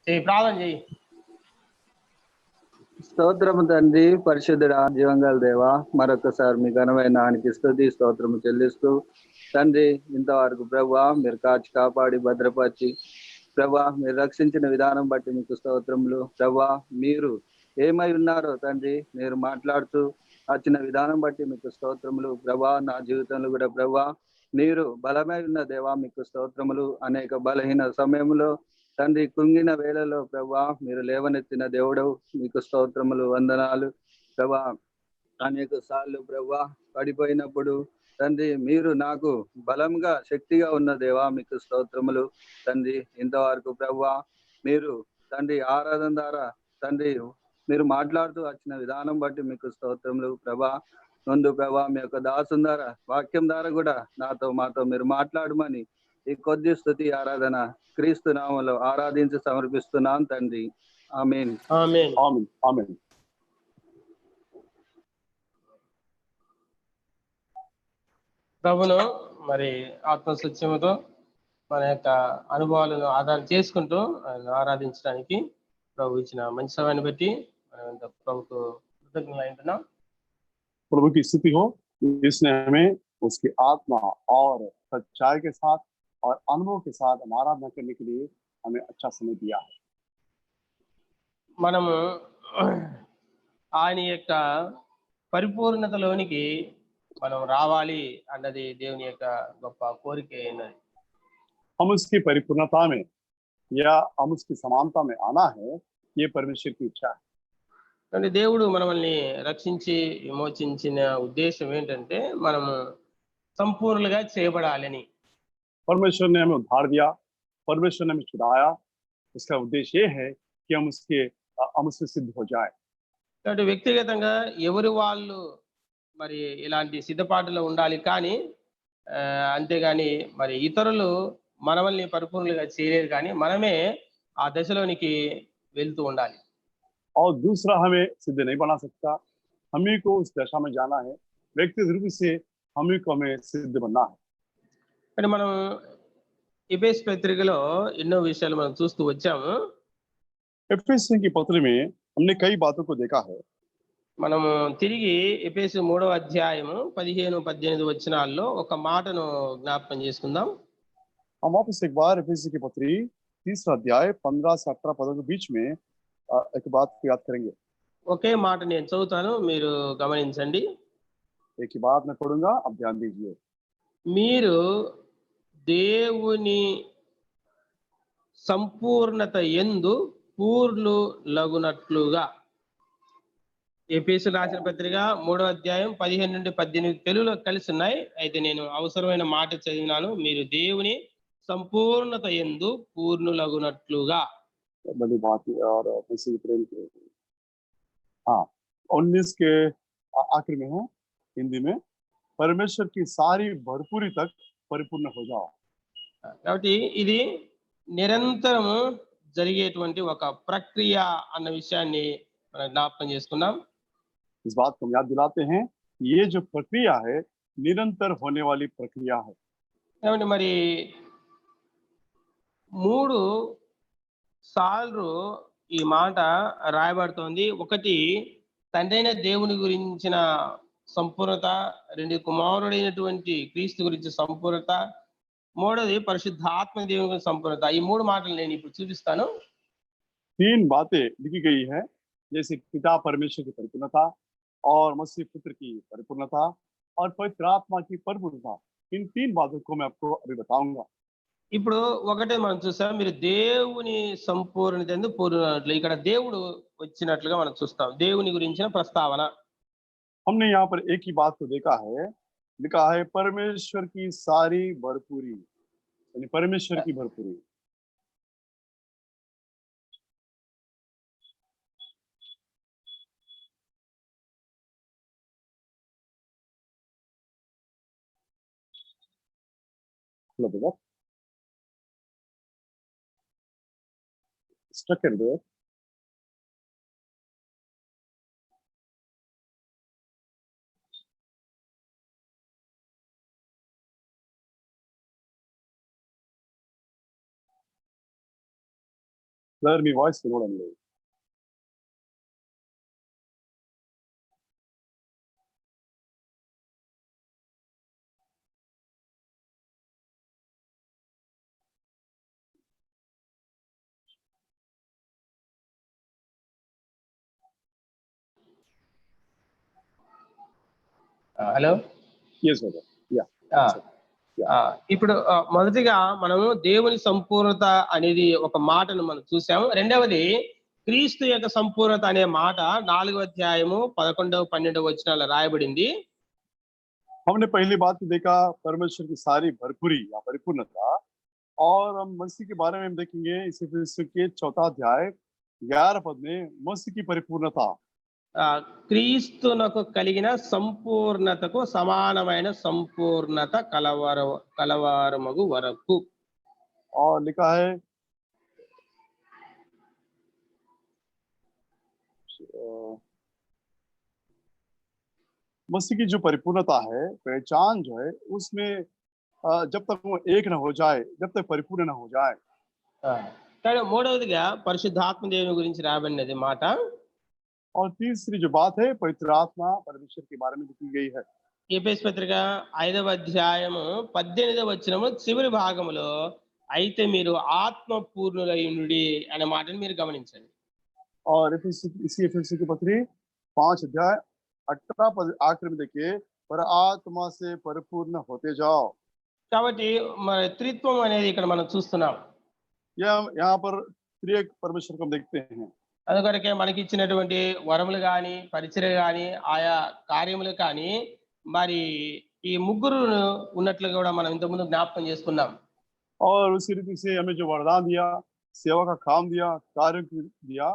చెయ్యి, ప్రార్థన చెయ్యి. స్తోత్రము తండ్రి, పరిశుద్ధుడా, జీవంగల దేవ, మరొకసారి మీ ఘనమైన నానికి స్తుతి స్తోత్రము చెల్లిస్తూ తండ్రి, ఇంతవరకు ప్రభువా మీరు కాచి కాపాడి భద్రపరిచి ప్రభువా మీరు రక్షించిన విధానం బట్టి మీకు స్తోత్రములు. ప్రభువా మీరు ఏమై ఉన్నారో తండ్రి మీరు మాట్లాడుతూ వచ్చిన విధానం బట్టి మీకు స్తోత్రములు. ప్రభువా నా జీవితంలో కూడా ప్రభువా మీరు బలమై ఉన్న దేవా మీకు స్తోత్రములు. అనేక బలహీన సమయంలో తండ్రి కుంగిన వేళలో ప్రభా మీరు లేవనెత్తిన దేవుడవు, మీకు స్తోత్రములు, వందనాలు. ప్రభా అనేక సార్లు ప్రభా పడిపోయినప్పుడు తండ్రి మీరు నాకు బలంగా శక్తిగా ఉన్న దేవా మీకు స్తోత్రములు. తండ్రి ఇంతవరకు ప్రభా మీరు తండ్రి ఆరాధన ద్వారా తండ్రి మీరు మాట్లాడుతూ వచ్చిన విధానం బట్టి మీకు స్తోత్రములు. ప్రభా ముందు ప్రభా మీ యొక్క దాసు ద్వారా వాక్యం ద్వారా కూడా మాతో మీరు మాట్లాడమని ఈ కొద్ది స్తుతి ఆరాధన క్రీస్తు నామములో ఆరాధించి సమర్పిస్తున్నాం తండ్రి. ఆమేన్. ఆమేన్. ఆమేన్. ఆమేన్. ప్రభును మరి ఆత్మసత్యముతో మన యొక్క అనుభవాలను ఆధారం చేసుకుంటూ ఆయన ఆరాధించడానికి ప్రభు ఇచ్చిన మంచి సమయాన్ని బట్టి మనం ప్రభుకు కృతజ్ఞతలు అయింటున్నాం. प्रभु की स्तुति हो, जिसने हमें उसकी आत्मा और सच्चाई के साथ और अनुभव के साथ आराधना करने के लिए हमें अच्छा समय दिया है. మనము ఆయన యొక్క పరిపూర్ణతలోనికి మనం రావాలి అన్నది దేవుని యొక్క గొప్ప కోరిక అయినది. हम उसकी परिपूर्णता में या हम उसकी समानता में आना है, ये परमेश्वर की इच्छा है. అంటే దేవుడు మనల్ని రక్షించి విమోచించిన ఉద్దేశం ఏంటంటే మనము సంపూర్ణంగా చేయబడాలని. परमेश्वर ने हमें उद्धार दिया, परमेश्वर ने हमें छुड़ाया. इसका उद्देश्य ये है कि हम उससे सिद्ध हो जाए. కాబట్టి వ్యక్తిగతంగా ఎవరి వాళ్ళు మరి ఇలాంటి సిద్ధపాటులో ఉండాలి, కానీ అంతేగాని మరి ఇతరులు మనల్ని పరిపూర్ణంగా చేయలేరు, కానీ మనమే ఆ దశలోనికి వెళ్తూ ఉండాలి. और दूसरा हमें सिद्ध नहीं बना सकता, हम ही को उस दशा में जाना है. व्यक्तिगत रूप से हम ही को हमें सिद्ध बनना है. కానీ మనం ఎఫెసు పత్రికలో ఎన్నో విషయాలు మనం చూస్తూ వచ్చాము. एफेसियों की पत्र में हमने कई बातों को देखा है. మనము తిరిగి ఎఫెసు 3వ అధ్యాయము 15-18 వచనాల్లో ఒక మాటను జ్ఞాపకం చేసుకుందాం. हम वापस एक बार एफेसियों की पत्री 3रा अध्याय 15 से 18 पदों के बीच में एक बात को याद करेंगे. ఒకే మాట నేను చదువుతాను, మీరు గమనించండి. एक ही बात मैं पढ़ूंगा, आप ध्यान दीजिए. మీరు దేవుని సంపూర్ణత యందు పూర్ణులు లగునట్లుగా. ఎఫెసు రాసిన పత్రిక 3వ అధ్యాయం 15-18 తెలుగులో కలిసి ఉన్నాయి. అయితే నేను అవసరమైన మాట చదివినాను. మీరు దేవుని సంపూర్ణత యందు పూర్ణులగునట్లుగా. बड़ी बात है. और प्रेम के 19 के आखिर में है हिंदी में, परमेश्वर की सारी भरपूरी तक परिपूर्ण हो जाओ. కాబట్టి ఇది నిరంతరము జరిగేటువంటి ఒక ప్రక్రియ అన్న విషయాన్ని మనం జ్ఞాపకం చేసుకున్నాం. इस बात को हम याद दिलाते हैं, ये जो प्रक्रिया है निरंतर होने वाली प्रक्रिया है. కాబట్టి మరి 3 సార్లు ఈ మాట రాయబడుతోంది. ఒకటి తండ్రైన దేవుని గురించిన సంపూర్ణత, 2 కుమారుడైనటువంటి క్రీస్తు గురించి సంపూర్ణత, 3వది పరిశుద్ధాత్మ దేవుని గురించి సంపూర్ణత. ఈ 3 మాటలు నేను ఇప్పుడు చూపిస్తాను. 3 बातें लिखी गई है, जैसे पिता परमेश्वर की परिपूर्णता और मसीह पुत्र की परिपूर्णता और पवित्र आत्मा की परिपूर्णता. इन 3 बातों को मैं आपको अभी बताऊंगा. ఇప్పుడు ఒకటే మనం చూస్తాం, మీరు దేవుని సంపూర్ణత యందు పూర్ణులగునట్లు. ఇక్కడ దేవుడు వచ్చినట్లుగా మనం చూస్తాం, దేవుని గురించిన ప్రస్తావన. हमने यहाँ पर एक ही बात को देखा है, लिखा है परमेश्वर की सारी भरपूरी, यानी परमेश्वर की भरपूरी. Stuck in there. Brother me voice వినడం లేదు. హలో. yes brother, yeah. ఇప్పుడు మొదటిగా మనము దేవుని సంపూర్ణత అనేది ఒక మాటను మనం చూసాము. రెండవది క్రీస్తు యొక్క సంపూర్ణత అనే మాట 4వ అధ్యాయము 11, 12 వచనాల్లో రాయబడింది. हमने पहली बात तो देखा परमेश्वर की सारी भरपूरी या परिपूर्णता, और हम मसीह के बारे में हम देखेंगे इस एफेसियों के 4 अध्याय 11 पद में मसीह की परिपूर्णता. క్రీస్తునకు కలిగిన సంపూర్ణతకు సమానమైన సంపూర్ణత కలవారమగు వరకు. और लिखा है मसीह की जो परिपूर्णता है, पहचान जो है उसमें जब तक वो एक न हो जाए, जब तक परिपूर्ण न हो जाए. కానీ మూడవదిగా పరిశుద్ధాత్మ దేవుని గురించి రాబడినది మాట. और तीसरी जो बात है पवित्र आत्मा परमेश्वर के बारे में लिखी गई है. ఎఫెసు పత్రిక 5వ అధ్యాయము 18వ వచనము చివరి భాగములో అయితే మీరు ఆత్మ పూర్ణులైయుండుడి అనే మాటను మీరు గమనించండి. और इसी एफेसी की पत्री 5 अध्याय 18 पद आखिर में देखिए, पर आत्मा से परिपूर्ण होते जाओ. కాబట్టి మరి త్రిత్వం అనేది ఇక్కడ మనం చూస్తున్నాం. यहाँ पर त्रिएक परमेश्वर को हम देखते हैं. అందుకొరకే మనకి ఇచ్చినటువంటి వరములు కానీ పరిచర్య కానీ ఆయా కార్యములు కానీ మరి ఈ ముగ్గురు ఉన్నట్లుగా కూడా మనం ఇంతకుముందు జ్ఞాపకం చేసుకున్నాం. और उसी रीति से हमें जो वरदान दिया, सेवा का काम दिया, कार्य दिया,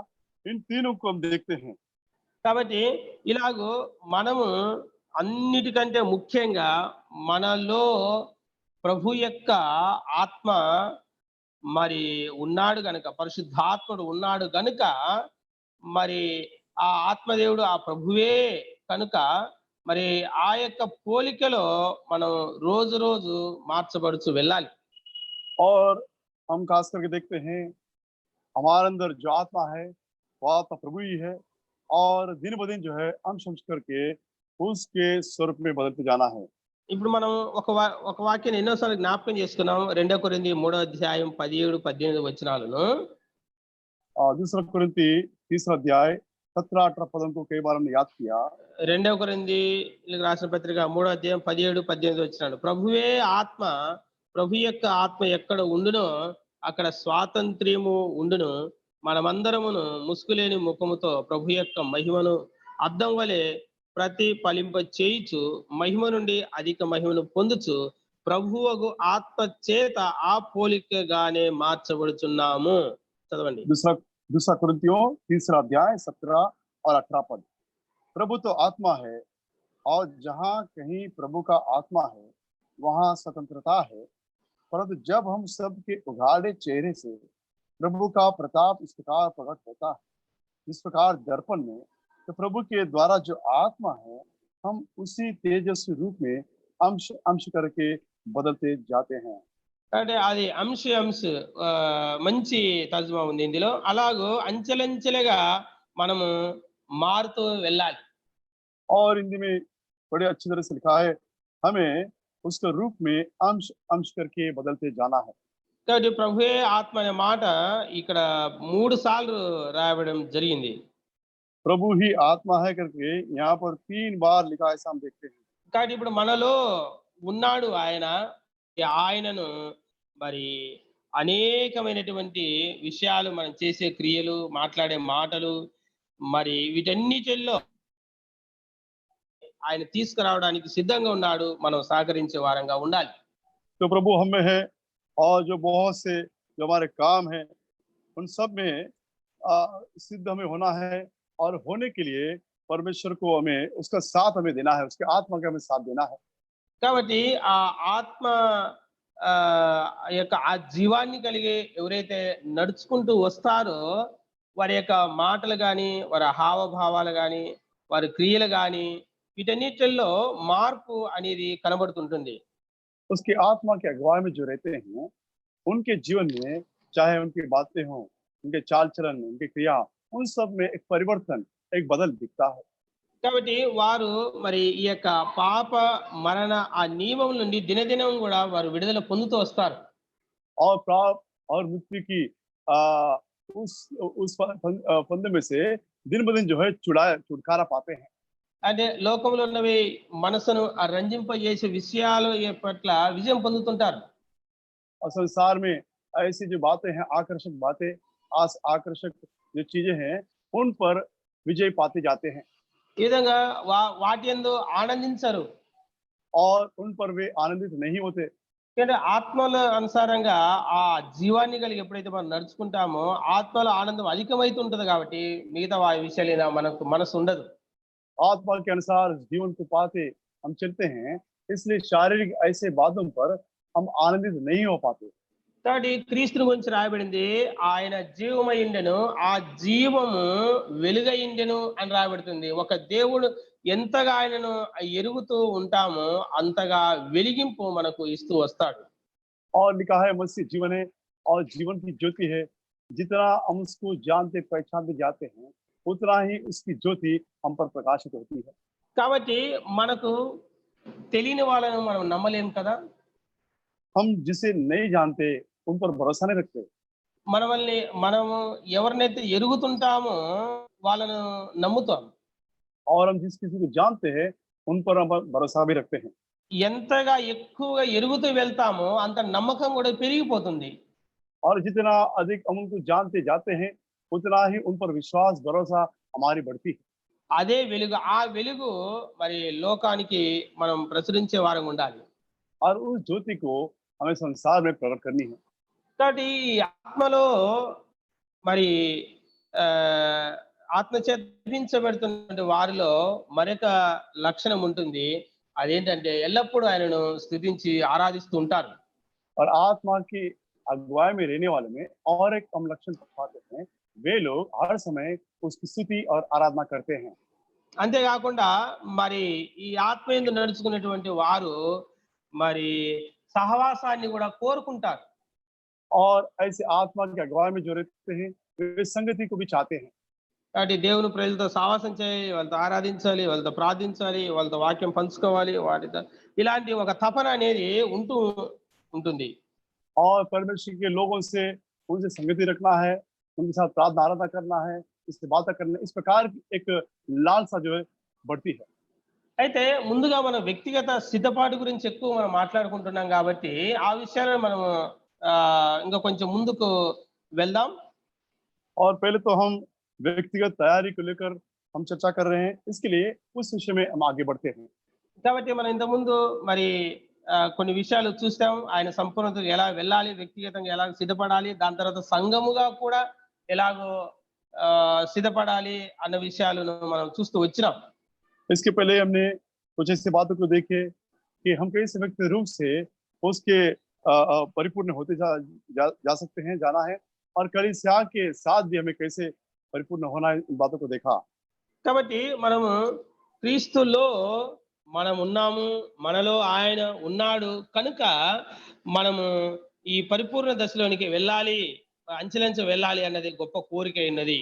इन तीनों को हम देखते हैं. కాబట్టి ఇలాగూ మనము అన్నిటికంటే ముఖ్యంగా మనలో ప్రభు యొక్క ఆత్మ మరి ఉన్నాడు గనుక, పరిశుద్ధాత్ముడు ఉన్నాడు గనుక, మరి ఆ ఆత్మదేవుడు ఆ ప్రభువే కనుక మరి ఆ యొక్క పోలికలో మనం రోజు రోజు మార్చబడుచు వెళ్ళాలి. और हम खास करके देखते हैं हमारे अंदर जो आत्मा है वो आत्मा प्रभु ही है, और दिन ब दिन जो है अंश अंश करके उसके स्वरूप में बदलते जाना है. ఇప్పుడు మనం ఒక వాక్యాన్ని ఎన్నోసార్లు జ్ఞాపకం చేసుకున్నాం. 2 కొరింథీ 3వ అధ్యాయం 17, 18 వచనాలను. दूसरा कुरिन्ती 3 अध्याय 17, 18 पदों को कई बार हमने याद किया. 2 కొరింథీయులకు రాసిన పత్రిక 3వ అధ్యాయం 17, 18 వచనాలు. ప్రభువే ఆత్మ, ప్రభు యొక్క ఆత్మ ఎక్కడ ఉండునో అక్కడ స్వాతంత్ర్యము ఉండును. మనమందరమును ముసుగులేని ముఖముతో ప్రభు యొక్క మహిమను అద్దం వలె ప్రతిఫలింప చేయుచు మహిమ నుండి అధిక మహిమను పొందుచు ప్రభువగు ఆత్మ చేత ఆ పోలికగానే మార్చబడుచున్నాము. చదవండి. दूसरा कुरिन्तियों 3 अध्याय 17 और 18 पद. प्रभु तो आत्मा है, और जहाँ कहीं प्रभु का आत्मा है वहाँ स्वतंत्रता है, परंतु जब हम सबके उघाड़े चेहरे से प्रभु का प्रताप इस प्रकार प्रकट होता है, इस प्रकार दर्पण में, तो प्रभु के द्वारा जो आत्मा है हम उसी तेजस्वी रूप में अंश अंश करके बदलते जाते हैं. అంటే అది అంశ మంచి తర్జుమా ఉంది ఇందులో. అలాగూ అంచెలంచెలుగా మనము మారుతూ వెళ్ళాలి. और हिंदी में बड़े अच्छी तरह से लिखा है, हमें उसके रूप में अंश अंश करके बदलते जाना है. కాబట్టి ప్రభువే ఆత్మ అనే మాట ఇక్కడ 3 సార్లు రాయబడడం జరిగింది. प्रभु ही आत्मा है करके यहाँ पर 3 बार लिखा है, ऐसा हम देखते हैं. కాబట్టి ఇప్పుడు మనలో ఉన్నాడు ఆయన. ఆయనను మరి అనేకమైనటువంటి విషయాలు మనం చేసే క్రియలు, మాట్లాడే మాటలు, మరి వీటన్నిటిలో ఆయన తీసుకురావడానికి సిద్ధంగా ఉన్నాడు. మనం సహకరించే వారంగా ఉండాలి. तो प्रभु हम में है, और जो बहुत से जो हमारे काम है उन सब में सिद्ध हमें होना है, और होने के लिए परमेश्वर को हमें उसका साथ हमें देना है, उसके आत्मा का हमें साथ देना है. కాబట్టి ఆ ఆత్మ యొక్క ఆ జీవాన్ని కలిగి ఎవరైతే నడుచుకుంటూ వస్తారో వారి యొక్క మాటలు కానీ, వారి హావభావాలు కానీ, వారి క్రియలు కానీ వీటన్నిటిలో మార్పు అనేది కనబడుతుంటుంది. उसकी आत्मा के अगुवाई में जो रहते हैं उनके जीवन में, चाहे उनकी बातें हों, उनके चाल चलन, उनकी क्रिया, उन सब में एक परिवर्तन, एक बदल दिखता है। కాబట్టి వారు మరి ఈ యొక్క పాప మరణ ఆ నియమం నుండి దినదినం కూడా వారు విడుదల పొందుతూ వస్తారు. और पाप और मृत्यु की आ, उस फंदे में से दिन ब दिन जो है छुटकारा पाते हैं। అంటే లోకంలో ఉన్నవి మనసును రంజింపజేసే విషయాలు పట్ల విజయం పొందుతుంటారు. और संसार में ऐसी जो बातें हैं, आकर्षक बातें, आकर्षक जो चीजें हैं, उन पर विजय पाते जाते हैं ఈ విధంగా వాటి యందు ఆనందించరు. और उन पर वे आनंदित नहीं होते। ఎందుకంటే ఆత్మల అనుసారంగా ఆ జీవాన్ని కలిగి ఎప్పుడైతే మనం నడుచుకుంటామో ఆత్మలో ఆనందం అధికమైతుంటది కాబట్టి మిగతా విషయాలు మనకు మనసు ఉండదు. आत्मा के अनुसार जीवन को पाते हम चलते हैं, इसलिए शारीरिक ऐसे बातों पर हम आनंदित नहीं हो पाते। కాబట్టి క్రీస్తుని గురించి రాయబడింది ఆయన జీవమైండెను ఆ జీవము వెలుగైండెను అని రాయబడుతుంది. ఒక దేవుడు ఎంతగా ఆయనను ఎరుగుతూ ఉంటామో అంతగా వెలిగింపు మనకు ఇస్తూ వస్తాడు. और लिखा है मसीह जीवन है और जीवन की ज्योति है, जितना हम उसको जानते पहचानते जाते हैं उतना ही उसकी ज्योति हम पर प्रकाशित होती है। కాబట్టి మనకు తెలియని వాళ్ళను మనం నమ్మలేం కదా. हम जिसे नहीं जानते उन पर भरोसा नहीं रखते, మనము ఎవరినైతే ఎరుగుతుంటామో వాళ్ళను నమ్ముతాం. और हम जिस किसी को जानते हैं उन पर हम भरोसा भी रखते हैं। ఎంతగా ఎక్కువగా ఎరుగుతూ వెళ్తామో అంత నమ్మకం కూడా పెరిగిపోతుంది. और जितना अधिक हम उनको जानते जाते हैं उतना ही उन पर विश्वास भरोसा हमारी बढ़ती है। అదే వెలుగు. ఆ వెలుగు మరి లోకానికి మనం ప్రచురించే వారంగా ఉండాలి. और उस ज्योति को हमें संसार में प्रकट करनी है। కాబట్టి ఈ ఆత్మలో మరి ఆత్మ చేత జీవించబడుతున్న వారిలో మరొక లక్షణం ఉంటుంది. అదేంటంటే ఎల్లప్పుడూ ఆయనను స్తుతించి ఆరాధిస్తూ ఉంటారు. और आत्मा की अगुवाई में रहने वाले में और एक हम लक्षण पाते हैं, वे लोग हर समय उसकी स्तुति और आराधना करते हैं। అంతేకాకుండా మరి ఈ ఆత్మ యందు నడుచుకున్నటువంటి వారు మరి సహవాసాన్ని కూడా కోరుకుంటారు. और ऐसे आत्मा की अगुवाई में जो रहते हैं वे संगति को भी चाहते हैं। కాబట్టి దేవుని ప్రజలతో సహవాసం చేయాలి, వాళ్ళతో ఆరాధించాలి, వాళ్ళతో ప్రార్థించాలి, వాళ్ళతో వాక్యం పంచుకోవాలి, వాటితో ఇలాంటి ఒక తపన అనేది ఉంటుంది. और परमेश्वर के लोगों से उनसे संगति रखना है, उनके साथ प्रार्थना आराधना करना है, इससे बातें करना, इस प्रकार की एक लालसा जो है बढ़ती है। అయితే ముందుగా మనం వ్యక్తిగత సిద్ధపాటు గురించి ఎక్కువ మనం మాట్లాడుకుంటున్నాం కాబట్టి ఆ విషయాలను మనం ఇంకా కొంచెం ముందుకు వెళ్దాం. और पहले तो हम व्यक्तिगत तैयारी को लेकर हम चर्चा कर रहे हैं, इसके लिए उस विषय में हम आगे बढ़ते हैं। కాబట్టి మనం ఇంత ముందు మరి కొన్ని విషయాలు చూస్తాం. ఆయన సంపూర్ణతకు ఎలా వెళ్ళాలి, వ్యక్తిగతంగా ఎలా సిద్ధపడాలి, దాని తర్వాత సంఘముగా కూడా ఎలాగో సిద్ధపడాలి అన్న విషయాలను మనం చూస్తూ వచ్చినాం. इसके पहले हमने कुछ ऐसी बातों को देखे कि हम कैसे व्यक्तिगत रूप से उसके परिपूर्ण होते जा सकते हैं, जाना है, और कलीसिया के साथ भी हमें कैसे परिपूर्ण होना है, इन बातों को देखा। కాబట్టి మనము క్రీస్తులో మనం ఉన్నాము, మనలో ఆయన ఉన్నాడు కనుక మనము ఈ పరిపూర్ణ దశలోనికి వెళ్ళాలి, అంచెలంచె వెళ్ళాలి అన్నది గొప్ప కోరిక ఉన్నది.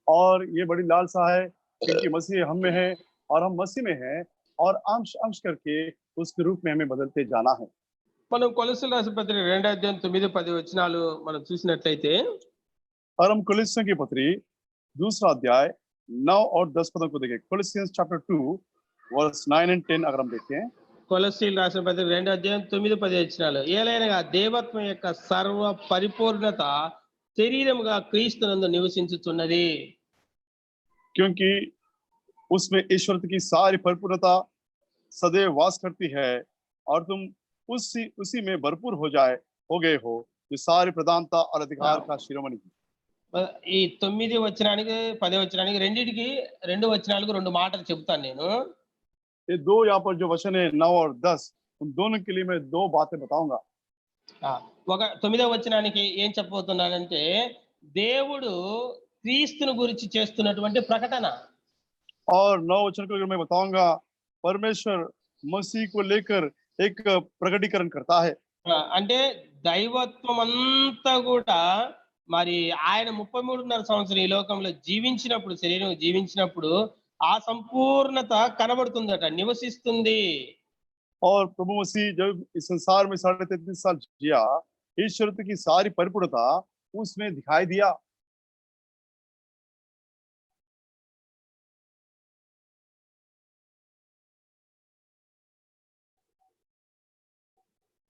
और ये बड़ी लालसा है क्योंकि मसीह हम में है और हम मसीह में हैं, और अंश अंश करके उसके रूप में हमें बदलते जाना है। మనం కొలొస్సీయుల రాసిన పత్రిక 2వ అధ్యాయం 9-10 వచనాలు మనం చూసినట్లయితే, और हम कुलस्सियों की पत्री 2 अध्याय 9 और 10 पदों को देखें। कोलोसियंस चैप्टर 2 वर्स 9 and 10 अगर हम देखें। కొలొస్సీయుల రాసిన పత్రిక 2వ అధ్యాయం 9-10 వచనాలు. ఏలైనగా దేవత్వం యొక్క సర్వ పరిపూర్ణత శరీరముగా క్రీస్తునందు నివసించుచున్నది. क्योंकि उसमें ईश्वर की सारी परिपूर्णता सदैव वास करती है, और तुम उसी में भरपूर हो गए हो, जो सारी प्रधानता और अधिकार का शिरोमणि। ఈ 9 వచనానికి 10 వచనానికి రెండిటికి 2 వచనాలకు 2 మాటలు చెప్తాను నేను. ये दो यहाँ पर जो वचन है 9 और 10, उन दोनों के लिए मैं 2 बातें बताऊंगा। ఒక 9వ వచనానికి ఏం చెప్పబోతున్నానంటే దేవుడు క్రీస్తుని గురించి చేస్తున్నటువంటి ప్రకటన. और 9 वचन को मैं बताऊंगा परमेश्वर मसीह को लेकर एक प्रकटीकरण करता है। అంటే దైవత్వం అంతా కూడా మరి ఆయన 33.5 సంవత్సరం ఈ లోకంలో జీవించినప్పుడు, శరీరం జీవించినప్పుడు ఆ సంపూర్ణత కనబడుతుందట, నివసిస్తుంది. और प्रभु मसीह जब इस संसार में 33.5 साल जिया, ईश्वरत्व की सारी परिपूर्णता उसमें दिखाई दिया।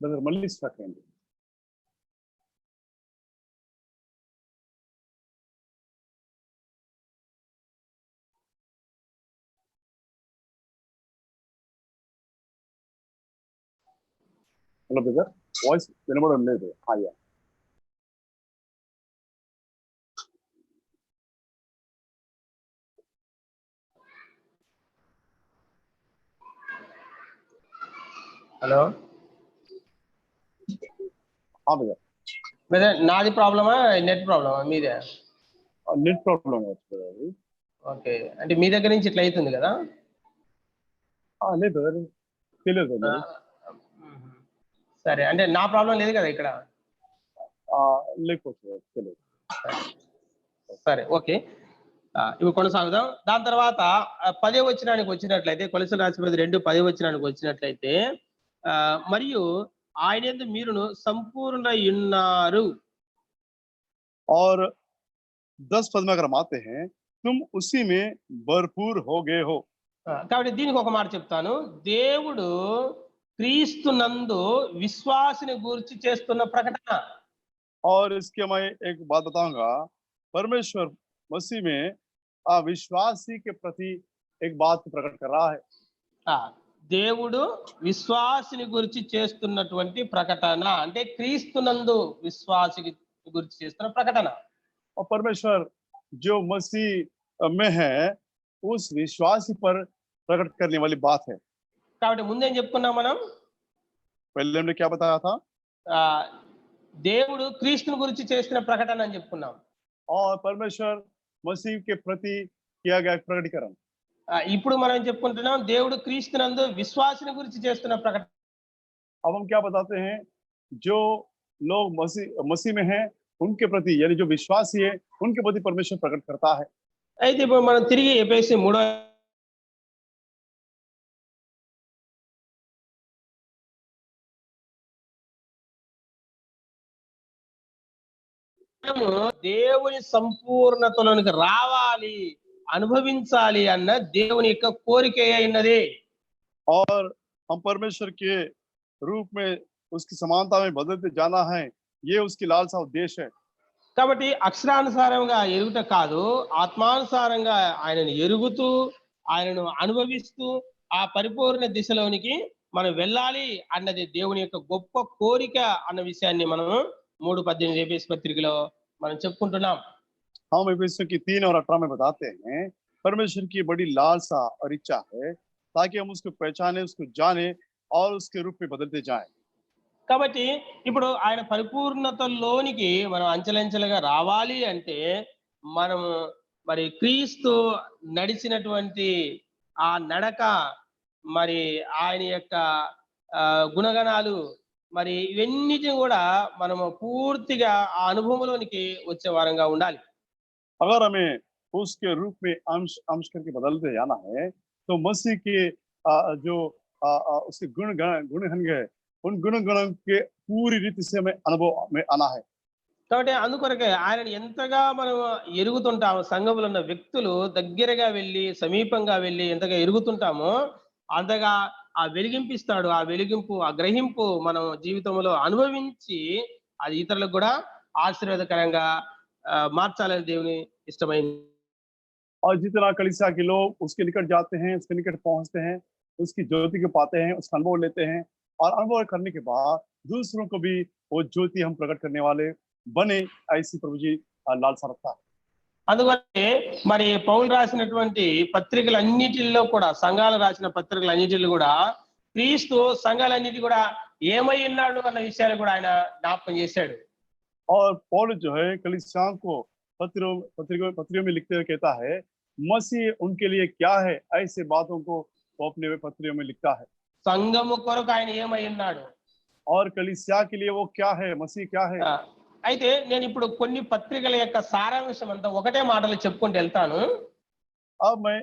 ब्रदर मल्ली सेकंड। హలో బ్రదర్, వాయిస్ వినబడడం లేదు. అయ్యా హలో బ్రదర్, బ్రదర్, నాది ప్రాబ్లమా నెట్ ప్రాబ్లమా మీదే? నెట్ ప్రాబ్లం అవుతుంది అది. ఓకే, అంటే మీ దగ్గర నుంచి ఇట్లా అవుతుంది కదా? లేదు బ్రదర్, తెలియదు ఆ, మరి. సరే, అంటే నా ప్రాబ్లం లేదు కదా ఇక్కడ. లేకపోతే తెలియదు. సరే, ఓకే. ఇవి కొనసాగుదాం. దాని తర్వాత 10వ వచనానికి వచ్చినట్లయితే, కొలొస్సీయులకు రాసిన పత్రిక 2:10 వచనానికి వచ్చినట్లయితే, మరియు ఆయన యందు మీరును సంపూర్ణులై ఉన్నారు. और 10 पद में अगर हम आते हैं, तुम उसी में भरपूर हो गए हो। కాబట్టి దీనికి ఒక మాట చెప్తాను. దేవుడు క్రీస్తునందు విశ్వాసిని గురించి చేస్తున్న ప్రకటన. और इसके मैं एक बात बताऊंगा, परमेश्वर मसीह में विश्वासी के प्रति एक बात को प्रकट कर रहा है। ఆ, దేవుడు విశ్వాసిని గురించి చేస్తున్నటువంటి ప్రకటన అంటే క్రీస్తునందు విశ్వాసి గురించి చేస్తున్న ప్రకటన. और परमेश्वर जो मसीह में है, उस विश्वासी पर प्रकट करने वाली बात है। కాబట్టి ముందేం చెప్పుకున్నాం మనం? पहले हमने क्या बताया था? ఆ దేవుడు క్రీస్తుని గురించి చేస్తున్న ప్రకటన అని చెప్పుకున్నాం. और परमेश्वर मसीह के प्रति किया गया प्रकटीकरण। ఇప్పుడు మనం చెప్పుకుంటున్నాం దేవుడు క్రీస్తునందు విశ్వాసిని గురించి చేస్తున్న ప్రకటన. अब हम क्या बताते हैं? जो लोग मसीह में हैं, उनके प्रति, यानी जो विश्वासी है, उनके प्रति परमेश्वर प्रकट करता है। అయితే ఇప్పుడు మనం తిరిగి ఎఫెసీ 3వ మనము దేవుని సంపూర్ణతలోనికి రావాలి, అనుభవించాలి అన్న దేవుని యొక్క కోరిక అయినది. और हम परमेश्वर के रूप में उसकी समानता में बदलते जाना है, ये उसकी लालसा उद्देश्य है। కాబట్టి అక్షరానుసారంగా ఎరుగుట కాదు, ఆత్మానుసారంగా ఆయనను ఎరుగుతూ, ఆయనను అనుభవిస్తూ ఆ పరిపూర్ణ దిశలోనికి మనం వెళ్ళాలి అన్నది దేవుని యొక్క గొప్ప కోరిక అన్న విషయాన్ని మనం 3:18 ఎఫెసీ పత్రికలో మనం చెప్పుకుంటున్నాం. हम एफिसियों की 3 और 18 में बताते हैं, परमेश्वर की बड़ी लालसा और इच्छा है ताकि हम उसको पहचाने, उसको जाने और उसके रूप में बदलते जाएं। కాబట్టి ఇప్పుడు ఆయన పరిపూర్ణతలోనికి మనం అంచెలంచెలుగా రావాలి అంటే మనము మరి క్రీస్తు నడిచినటువంటి ఆ నడక, మరి ఆయన యొక్క గుణగణాలు, మరి ఇవన్నిటిని కూడా మనము పూర్తిగా ఆ అనుభవంలోనికి వచ్చే వారంగా ఉండాలి. अगर हमें उसके रूप में अंश अंश करके बदलते जाना है, तो मसीह के जो उसके गुण है, उन गुणों के पूरी रीति से हमें अनुभव में आना है। కాబట్టి అందుకొరకే ఆయనను ఎంతగా మనం ఎరుగుతుంటాము, సంఘంలో ఉన్న వ్యక్తులు దగ్గరగా వెళ్ళి సమీపంగా వెళ్ళి ఎంతగా ఎరుగుతుంటామో అంతగా ఆ వెలిగింపిస్తాడు. ఆ వెలిగింపు, ఆ గ్రహింపు మనం జీవితంలో అనుభవించి అది ఇతరులకు కూడా ఆశీర్వాదకరంగా మార్చాలని దేవుని ఇష్టమైంది. और जितना कलीसिया के लोग उसके निकट जाते हैं, उसके निकट पहुंचते हैं, उसकी ज्योति को पाते हैं, उसका अनुभव लेते हैं, और अनुभव करने के बाद दूसरों को भी वो ज्योति हम प्रकट करने वाले बने, ऐसी प्रभु जी लालसा रखता है। అందువల్లే మరి పౌలు రాసినటువంటి పత్రికలన్నిటిలో కూడా, సంఘాలు రాసిన పత్రికలన్నిటిలో కూడా క్రీస్తు సంఘాలన్నిటి కూడా ఏమై ఉన్నాడు అన్న విషయాన్ని కూడా ఆయన జ్ఞాపకం చేశాడు. और पौल जो है कलीसियाओं को पत्रियों में लिखते हुए कहता है, मसीह उनके लिए क्या है, ऐसे बातों को वो अपने पत्रियों में लिखता है। సంఘము కొరకు ఆయన ఏమై ఉన్నాడు, और कलीसिया के लिए वो क्या है, मसीह क्या है। అయితే నేను ఇప్పుడు కొన్ని పత్రికల యొక్క సారాంశం అంతా ఒకటే మాటలో చెప్పుకుంటూ వెళ్తాను. अब मैं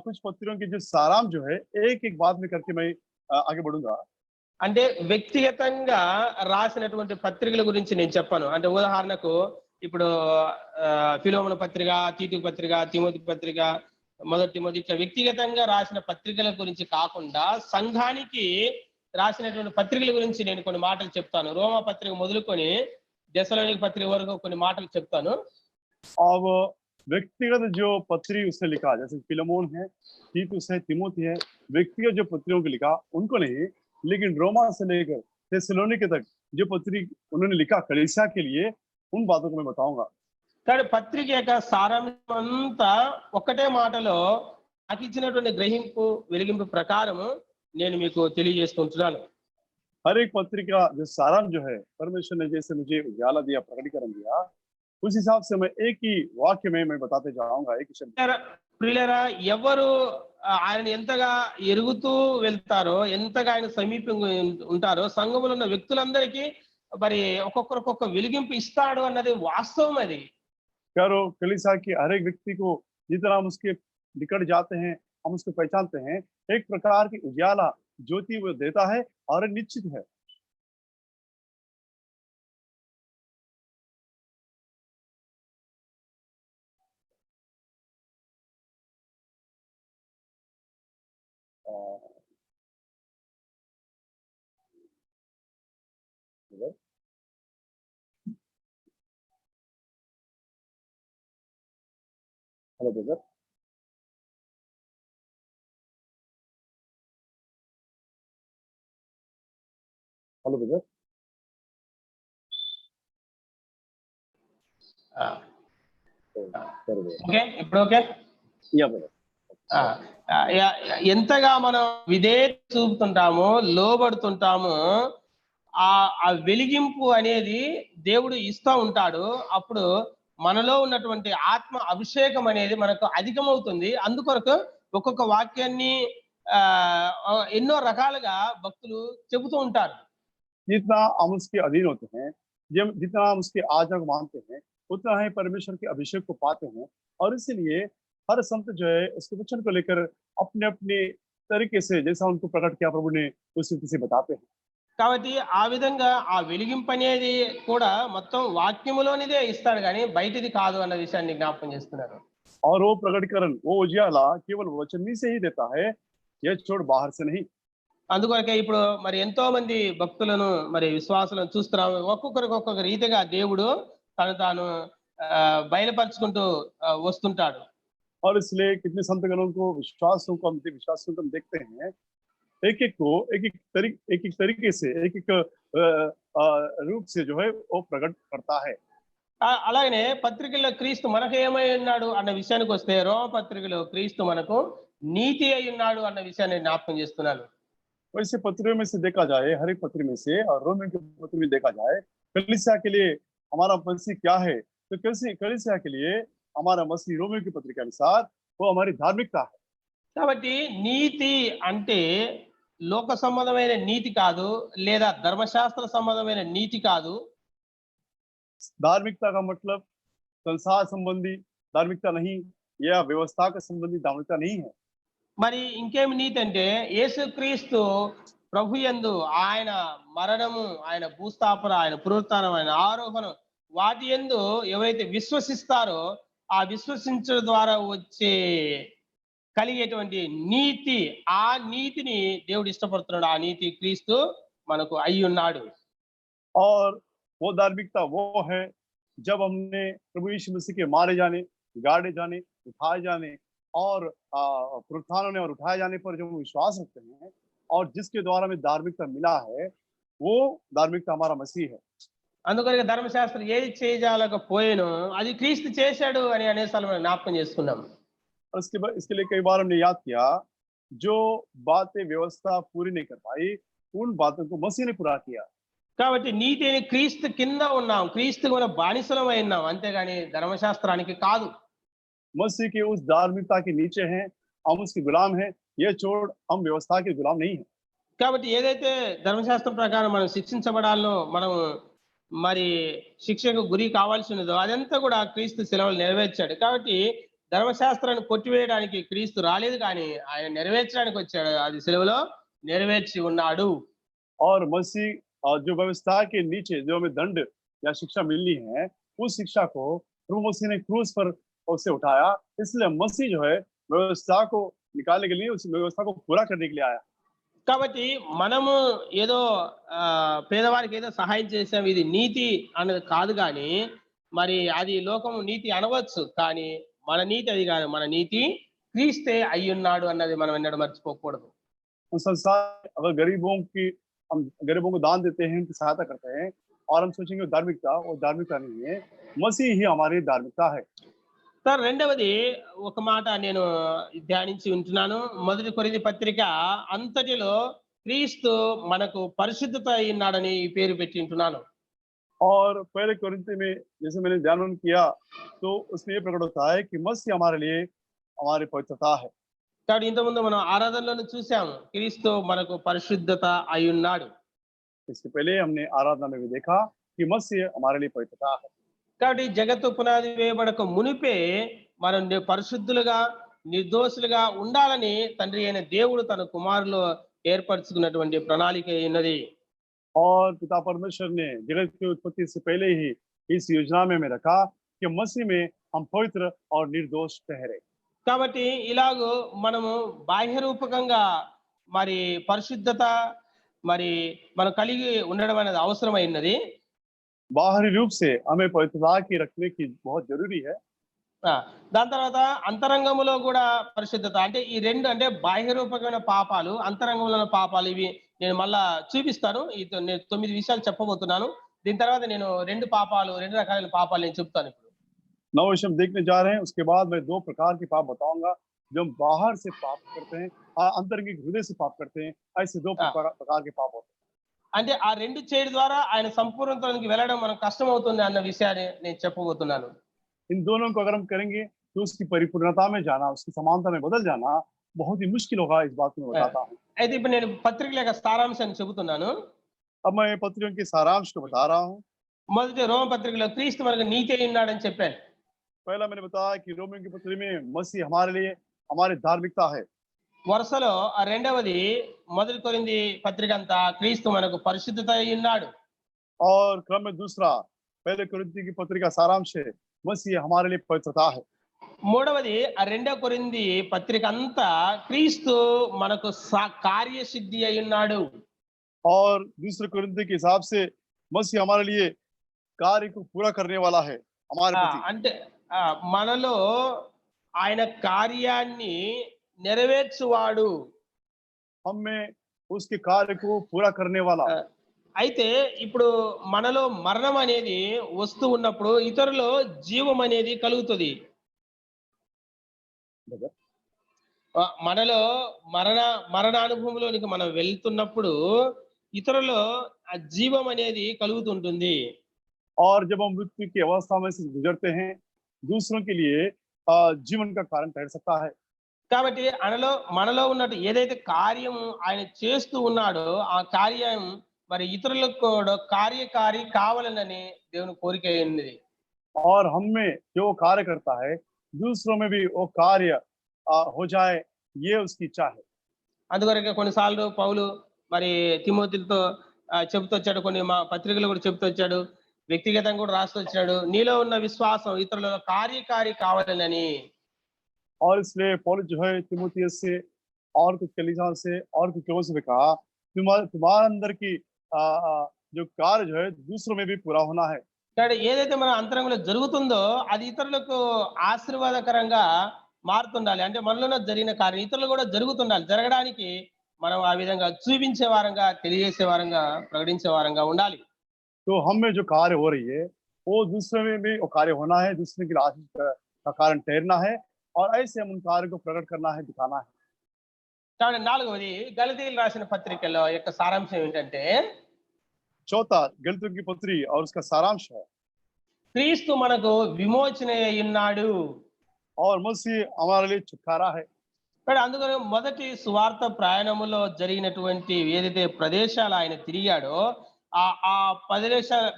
कुछ पत्रियों की जो सारांश जो है एक एक बात में करके मैं आगे बढ़ूंगा। అంటే వ్యక్తిగతంగా రాసినటువంటి పత్రికల గురించి నేను చెప్పను. అంటే ఉదాహరణకు ఇప్పుడు ఫిలోమోను పత్రిక, తీతు పత్రిక, తిమోతి పత్రిక, మొదటి తిమోతి ఇట్లా వ్యక్తిగతంగా రాసిన పత్రికల గురించి కాకుండా సంఘానికి రాసినటువంటి పత్రికల గురించి నేను కొన్ని మాటలు చెప్తాను. రోమా పత్రిక మొదలుకొని దెసలోనిక పత్రిక వరకు కొన్ని మాటలు చెప్తాను. अब व्यक्तिगत जो पत्री उसने लिखा, जैसे फिलोमोन है, तीतुस है, तिमोथी है, व्यक्तिगत जो पत्रियों को लिखा उनको नहीं, लेकिन रोमा से लेकर थेसलोनिके तक जो पत्री उन्होंने लिखा कलीसिया के लिए, उन बातों को मैं बताऊंगा। కానీ పత్రిక యొక్క సారాంశం అంతా ఒక్కటే మాటలో నాకు ఇచ్చినటువంటి గ్రహింపు వెలిగింపు ప్రకారము నేను మీకు తెలియజేస్తుంటున్నాను. हर एक पत्रिका जो सारांश जो है, परमेश्वर ने जैसे मुझे उजाला दिया, प्रकटीकरण दिया, उस हिसाब से मैं एक ही वाक्य में मैं बताते जाऊंगा, एक ही शब्द। ప్రియులరా, ఎవరు ఆయన ఎంతగా ఎరుగుతూ వెళ్తారో, ఎంతగా ఆయన సమీపంగా ఉంటారో సంఘములో ఉన్న వ్యక్తులందరికీ మరి ఒక్కొక్క వెలిగింపు ఇస్తాడు అన్నది వాస్తవం. అది करो कलीसिया की हर एक व्यक्ति को जितना हम उसके निकट जाते हैं, हम उसको पहचानते हैं, एक प्रकार की उजाला ज्योति वो देता है और निश्चित है। Hello brother, hello brother, okay, ఇప్పుడు ఓకే. या ब्रदर, ఎంతగా మనం విధేయత చూపుతుంటామో, లోబడుతుంటామో, ఆ వెలిగింపు అనేది దేవుడు ఇస్తూ ఉంటాడు. అప్పుడు మనలో ఉన్నటువంటి ఆత్మ అభిషేకం అనేది మనకు అధికమవుతుంది. అందుకొరకు ఒక్కొక్క వాక్యాన్ని ఎన్నో రకాలుగా భక్తులు చెబుతూ ఉంటారు. जितना हम उसके अधीन होते हैं, जितना हम उसके आज्ञा को मानते हैं, उतना ही परमेश्वर के अभिषेक को पाते हैं। और इसीलिए हर संत जो है उसके वचन को लेकर अपने अपने तरीके से जैसा उनको प्रकट किया प्रभु ने उस रीति से बताते हैं। కాబట్టి ఆ విధంగా ఆ వెలిగింపు అనేది కూడా మొత్తం వాక్యములోనిదే ఇస్తాడు, కానీ బయటిది కాదు అన్న విషయాన్ని జ్ఞాపకం చేస్తున్నారు. और वो प्रकटीकरण, वो उजियाला केवल वचन में से ही देता है, यह छोड़ बाहर से नहीं। అందుకొరకే ఇప్పుడు మరి ఎంతో మంది భక్తులను మరి విశ్వాసులను చూస్తున్నాము. ఒక్కొక్కరికి ఒక్కొక్క రీతిగా దేవుడు తను తాను బయలుపరుచుకుంటూ వస్తుంటాడు. और इसलिए कितने संतगणों को विश्वासों को हम देखते हैं, एक एक को एक एक तरीके से एक एक रूप से जो है वो प्रकट करता है। అలాగనే పత్రికల్లో క్రీస్తు మనకు ఏమై ఉన్నాడు అన్న విషయానికి వస్తే, రోమ పత్రికలో క్రీస్తు మనకు నీతి అయి ఉన్నాడు అన్న విషయాన్ని జ్ఞాపకం చేస్తున్నాను. वैसे पत्रियों में से देखा जाए, हर एक पत्री में से और रोमियो के पत्र में देखा जाए, कलीसिया के लिए हमारा मसीह क्या है, तो कलीसिया के लिए हमारा मसीह रोमियो की पत्र के अनुसार वो हमारी धार्मिकता है। కాబట్టి నీతి అంటే లోక సంబంధమైన నీతి కాదు, లేదా ధర్మశాస్త్ర సంబంధమైన నీతి కాదు. धार्मिकता का मतलब संसार संबंधी धार्मिकता नहीं, या व्यवस्था का संबंधी धार्मिकता नहीं है। మరి ఇంకేమి నీతి అంటే యేసుక్రీస్తు ప్రభు యందు ఆయన మరణము, ఆయన భూస్థాపన, ఆయన పునరుత్థానం, ఆయన ఆరోహణం, వాటి యందు ఎవరైతే విశ్వసిస్తారో ఆ విశ్వసించడం ద్వారా వచ్చే కలిగేటువంటి నీతి, ఆ నీతిని దేవుడు ఇష్టపడుతున్నాడు. ఆ నీతి క్రీస్తు మనకు అయి ఉన్నాడు. और वो धार्मिकता वो है जब हमने प्रभु यीशु मसीह के मारे जाने, गाड़े जाने, उठाए जाने और पुनरुत्थान होने और उठाए जाने पर जब हम विश्वास रखते हैं और जिसके द्वारा हमें धार्मिकता मिला है, वो धार्मिकता हमारा मसीह है। అందుకని ధర్మశాస్త్రం ఏది చేయజాలకపోయేనో అది క్రీస్తు చేశాడు అని అనేసార్లు మనం జ్ఞాపకం చేసుకున్నాం. और इसके लिए कई बार हमने याद किया, जो बातें व्यवस्था पूरी नहीं कर पाई, उन बातों को मसीह ने पूरा किया। కాబట్టి నీతి అని క్రీస్తు కింద ఉన్నాం, క్రీస్తు మన బానిసలమై ఉన్నాం, అంతేగాని ధర్మశాస్త్రానికి కాదు. मसीह के उस धार्मिकता के नीचे हैं, हम उसके गुलाम हैं, ये छोड़ हम व्यवस्था के गुलाम नहीं है। కాబట్టి ఏదైతే ధర్మశాస్త్రం ప్రకారం మనం శిక్షించబడాలో, మనం మరి శిక్షకు గురి కావాల్సి ఉన్నదో అదంతా కూడా క్రీస్తు శిలువలో నెరవేర్చాడు. కాబట్టి ధర్మశాస్త్రాన్ని కొట్టివేయడానికి క్రీస్తు రాలేదు కానీ ఆయన నెరవేర్చడానికి వచ్చాడు. అది శిలువలో నెరవేర్చి ఉన్నాడు. और मसीह जो व्यवस्था के नीचे जो हमें दंड या शिक्षा मिलनी है, उस शिक्षा को प्रभु मसीह ने क्रूस पर उसे उठाया। इसलिए मसीह जो है व्यवस्था को निकालने के लिए, उस व्यवस्था को पूरा करने के लिए आया। కాబట్టి మనము ఏదో పేదవారికి ఏదో సహాయం చేసాం ఇది నీతి అన్నది కాదు కానీ మరి అది లోకం నీతి అనవచ్చు కానీ మన నీతి అది కాదు. మన నీతి క్రీస్తే అయ్యున్నాడు అన్నది మనం ఎన్నడూ మర్చిపోకూడదు. उस संसार अगर हम गरीबों को दान देते हैं, उनकी सहायता करते हैं और हम सोचेंगे धार्मिकता, वो धार्मिकता नहीं है, मसीह ही हमारी धार्मिकता है। సార్ రెండవది ఒక మాట నేను ధ్యానించి ఉంటున్నాను. మొదటి కొరింథీ పత్రిక అంతటిలో క్రీస్తు మనకు పరిశుద్ధత అయ్యున్నాడని ఈ పేరు పెట్టి ఉంటున్నాను. और पहले कोरिन्थी में जैसे मैंने ध्यान किया तो उसमें ये प्रकट होता है कि मसीह हमारे लिए हमारी पवित्रता है। కాబట్టి ఇంతకుముందు మనం ఆరాధనలోనే చూసాము క్రీస్తు మనకు పరిశుద్ధత అయ్యున్నాడు. इसके पहले हमने आराधना में भी देखा कि मसीह हमारे लिए पवित्रता है। కాబట్టి జగత్తు పునాది వేయబడక మునిపే మనం పరిశుద్ధులుగా నిర్దోషులుగా ఉండాలని తండ్రి అయిన దేవుడు తన కుమారులు ఏర్పరచుకున్నటువంటి ప్రణాళిక ఉన్నది. और पिता परमेश्वर ने जगत की उत्पत्ति से पहले ही इस योजना में रखा कि मसीह में हम पवित्र और निर्दोष ठहरे। కాబట్టి ఇలాగూ మనము బాహ్య రూపకంగా మరి పరిశుద్ధత మరి మనం కలిగి ఉండడం అనేది అవసరమైనది. बाहरी रूप से हमें पवित्रता की रखने की बहुत जरूरी है। దాని తర్వాత అంతరంగములో కూడా పరిశుద్ధత అంటే ఈ రెండు అంటే బాహ్య రూపకమైన పాపాలు అంతరంగంలో పాపాలు ఇవి నేను మళ్ళా చూపిస్తాను. నేను 9 విషయాలు చెప్పబోతున్నాను. దీని తర్వాత నేను రెండు రకాలైన పాపాలు నేను చెప్తాను. ఇప్పుడు 9 विषय हम देखने जा रहे हैं। उसके बाद मैं 2 प्रकार के पाप बताऊंगा जो हम बाहर से पाप करते हैं और अंतरंगिक हृदय से पाप करते हैं। ऐसे 2 प्रकार के पाप होते हैं। అంటే ఆ రెండు చేయడం ద్వారా ఆయన సంపూర్ణతలోకి వెళ్ళడం మనకు కష్టం అవుతుంది అన్న విషయాన్ని నేను చెప్పబోతున్నాను. इन दोनों को अगर हम करेंगे तो उसकी परिपूर्णता में जाना, उसकी समानता में बदल जाना बहुत ही मुश्किल होगा। इस बात में बताता हूँ। అయితే ఇప్పుడు నేను పత్రికల యొక్క సారాంశాన్ని చెబుతున్నాను. अब मैं पत्रियों के सारांश को बता रहा हूँ। మొదటి రోమ పత్రికలో క్రీస్తు మనకు నీతి అయి ఉన్నాడని చెప్పాను. पहला मैंने बताया कि रोमियों की पत्री में मसीह हमारे लिए हमारी धार्मिकता है। వరుసలో ఆ రెండవది మొదటి కొరింథీ పత్రిక అంతా క్రీస్తు మనకు పరిశుద్ధత అయి ఉన్నాడు. और क्रम में दूसरा पहले कोरिन्थी की पत्री का सारांश है मसीह हमारे लिए पवित्रता है। మూడవది ఆ రెండవ కొరింథీ పత్రిక అంతా క్రీస్తు మనకు కార్యసిద్ధి అయి ఉన్నాడు. और दूसरे कोरिन्थी के हिसाब से मसीह हमारे लिए कार्य को पूरा करने वाला है हमारे प्रति। అంటే మనలో ఆయన కార్యాన్ని నెరవేర్చువాడు, हमें उसके कार्य को पूरा करने वाला। అయితే ఇప్పుడు మనలో మరణం అనేది వస్తూ ఉన్నప్పుడు ఇతరులో జీవం అనేది కలుగుతుంది. మనలో మరణానుభవంలోనికి మనం వెళ్తున్నప్పుడు ఇతరులో ఆ జీవం అనేది కలుగుతుంటుంది. और जब हम मृत्यु की अवस्था में से गुजरते हैं दूसरों के लिए जीवन का कारण ठहर सकता है। కాబట్టి మనలో ఉన్నట్టు ఏదైతే కార్యం ఆయన చేస్తూ ఉన్నాడో ఆ కార్యం మరి ఇతరులకు కూడా కార్యకారి కావాలనని దేవుని కోరిక ఉన్నది. और हम में जो कार्य करता है दूसरों में भी वो कार्य हो जाए, ये उसकी इच्छा है। అందుకొరకే కొన్నిసార్లు పౌలు మరి తిమోతితో చెబుతూ వచ్చాడు, కొన్ని మా పత్రికలు కూడా చెబుతూ వచ్చాడు, వ్యక్తిగతంగా కూడా రాస్తూ వచ్చాడు, నీలో ఉన్న విశ్వాసం ఇతరుల కార్యకారి కావాలని. और इसलिए पौलुस जो है तिमोथियस से और कुछ कलीसियाओं से और कुछ लोगों से भी कहा तुम्हारे अंदर की जो कार्य जो है दूसरों में भी पूरा होना है। ఏదైతే మన అంతరంగంలో జరుగుతుందో అది ఇతరులకు ఆశీర్వాదకరంగా మారుతుండాలి. అంటే మనలో జరిగిన కార్యం ఇతరులు కూడా జరుగుతుండాలి. జరగడానికి మనం ఆ విధంగా చూపించే వారంగా, తెలియజేసే వారంగా, ప్రకటించే వారంగా ఉండాలి. तो हम में जो कार्य हो रही है वो दूसरे में भी वो कार्य होना है, दूसरे के आशीष का कारण ठहरना है और ऐसे हम उन कार्य को प्रकट करना है, दिखाना है। కాబట్టి నాలుగవది గలతీయులు రాసిన పత్రికలో యొక్క సారాంశం ఏంటంటే चौथा गलतियों की पत्री और उसका सारांश है క్రీస్తు మనకు విమోచన అయ్యున్నాడు. और मसीह हमारे लिए छुटकारा है। కానీ అందుకని మొదటి సువార్త ప్రయాణములో జరిగినటువంటి ఏదైతే ప్రదేశాలు ఆయన తిరిగాడో ఆ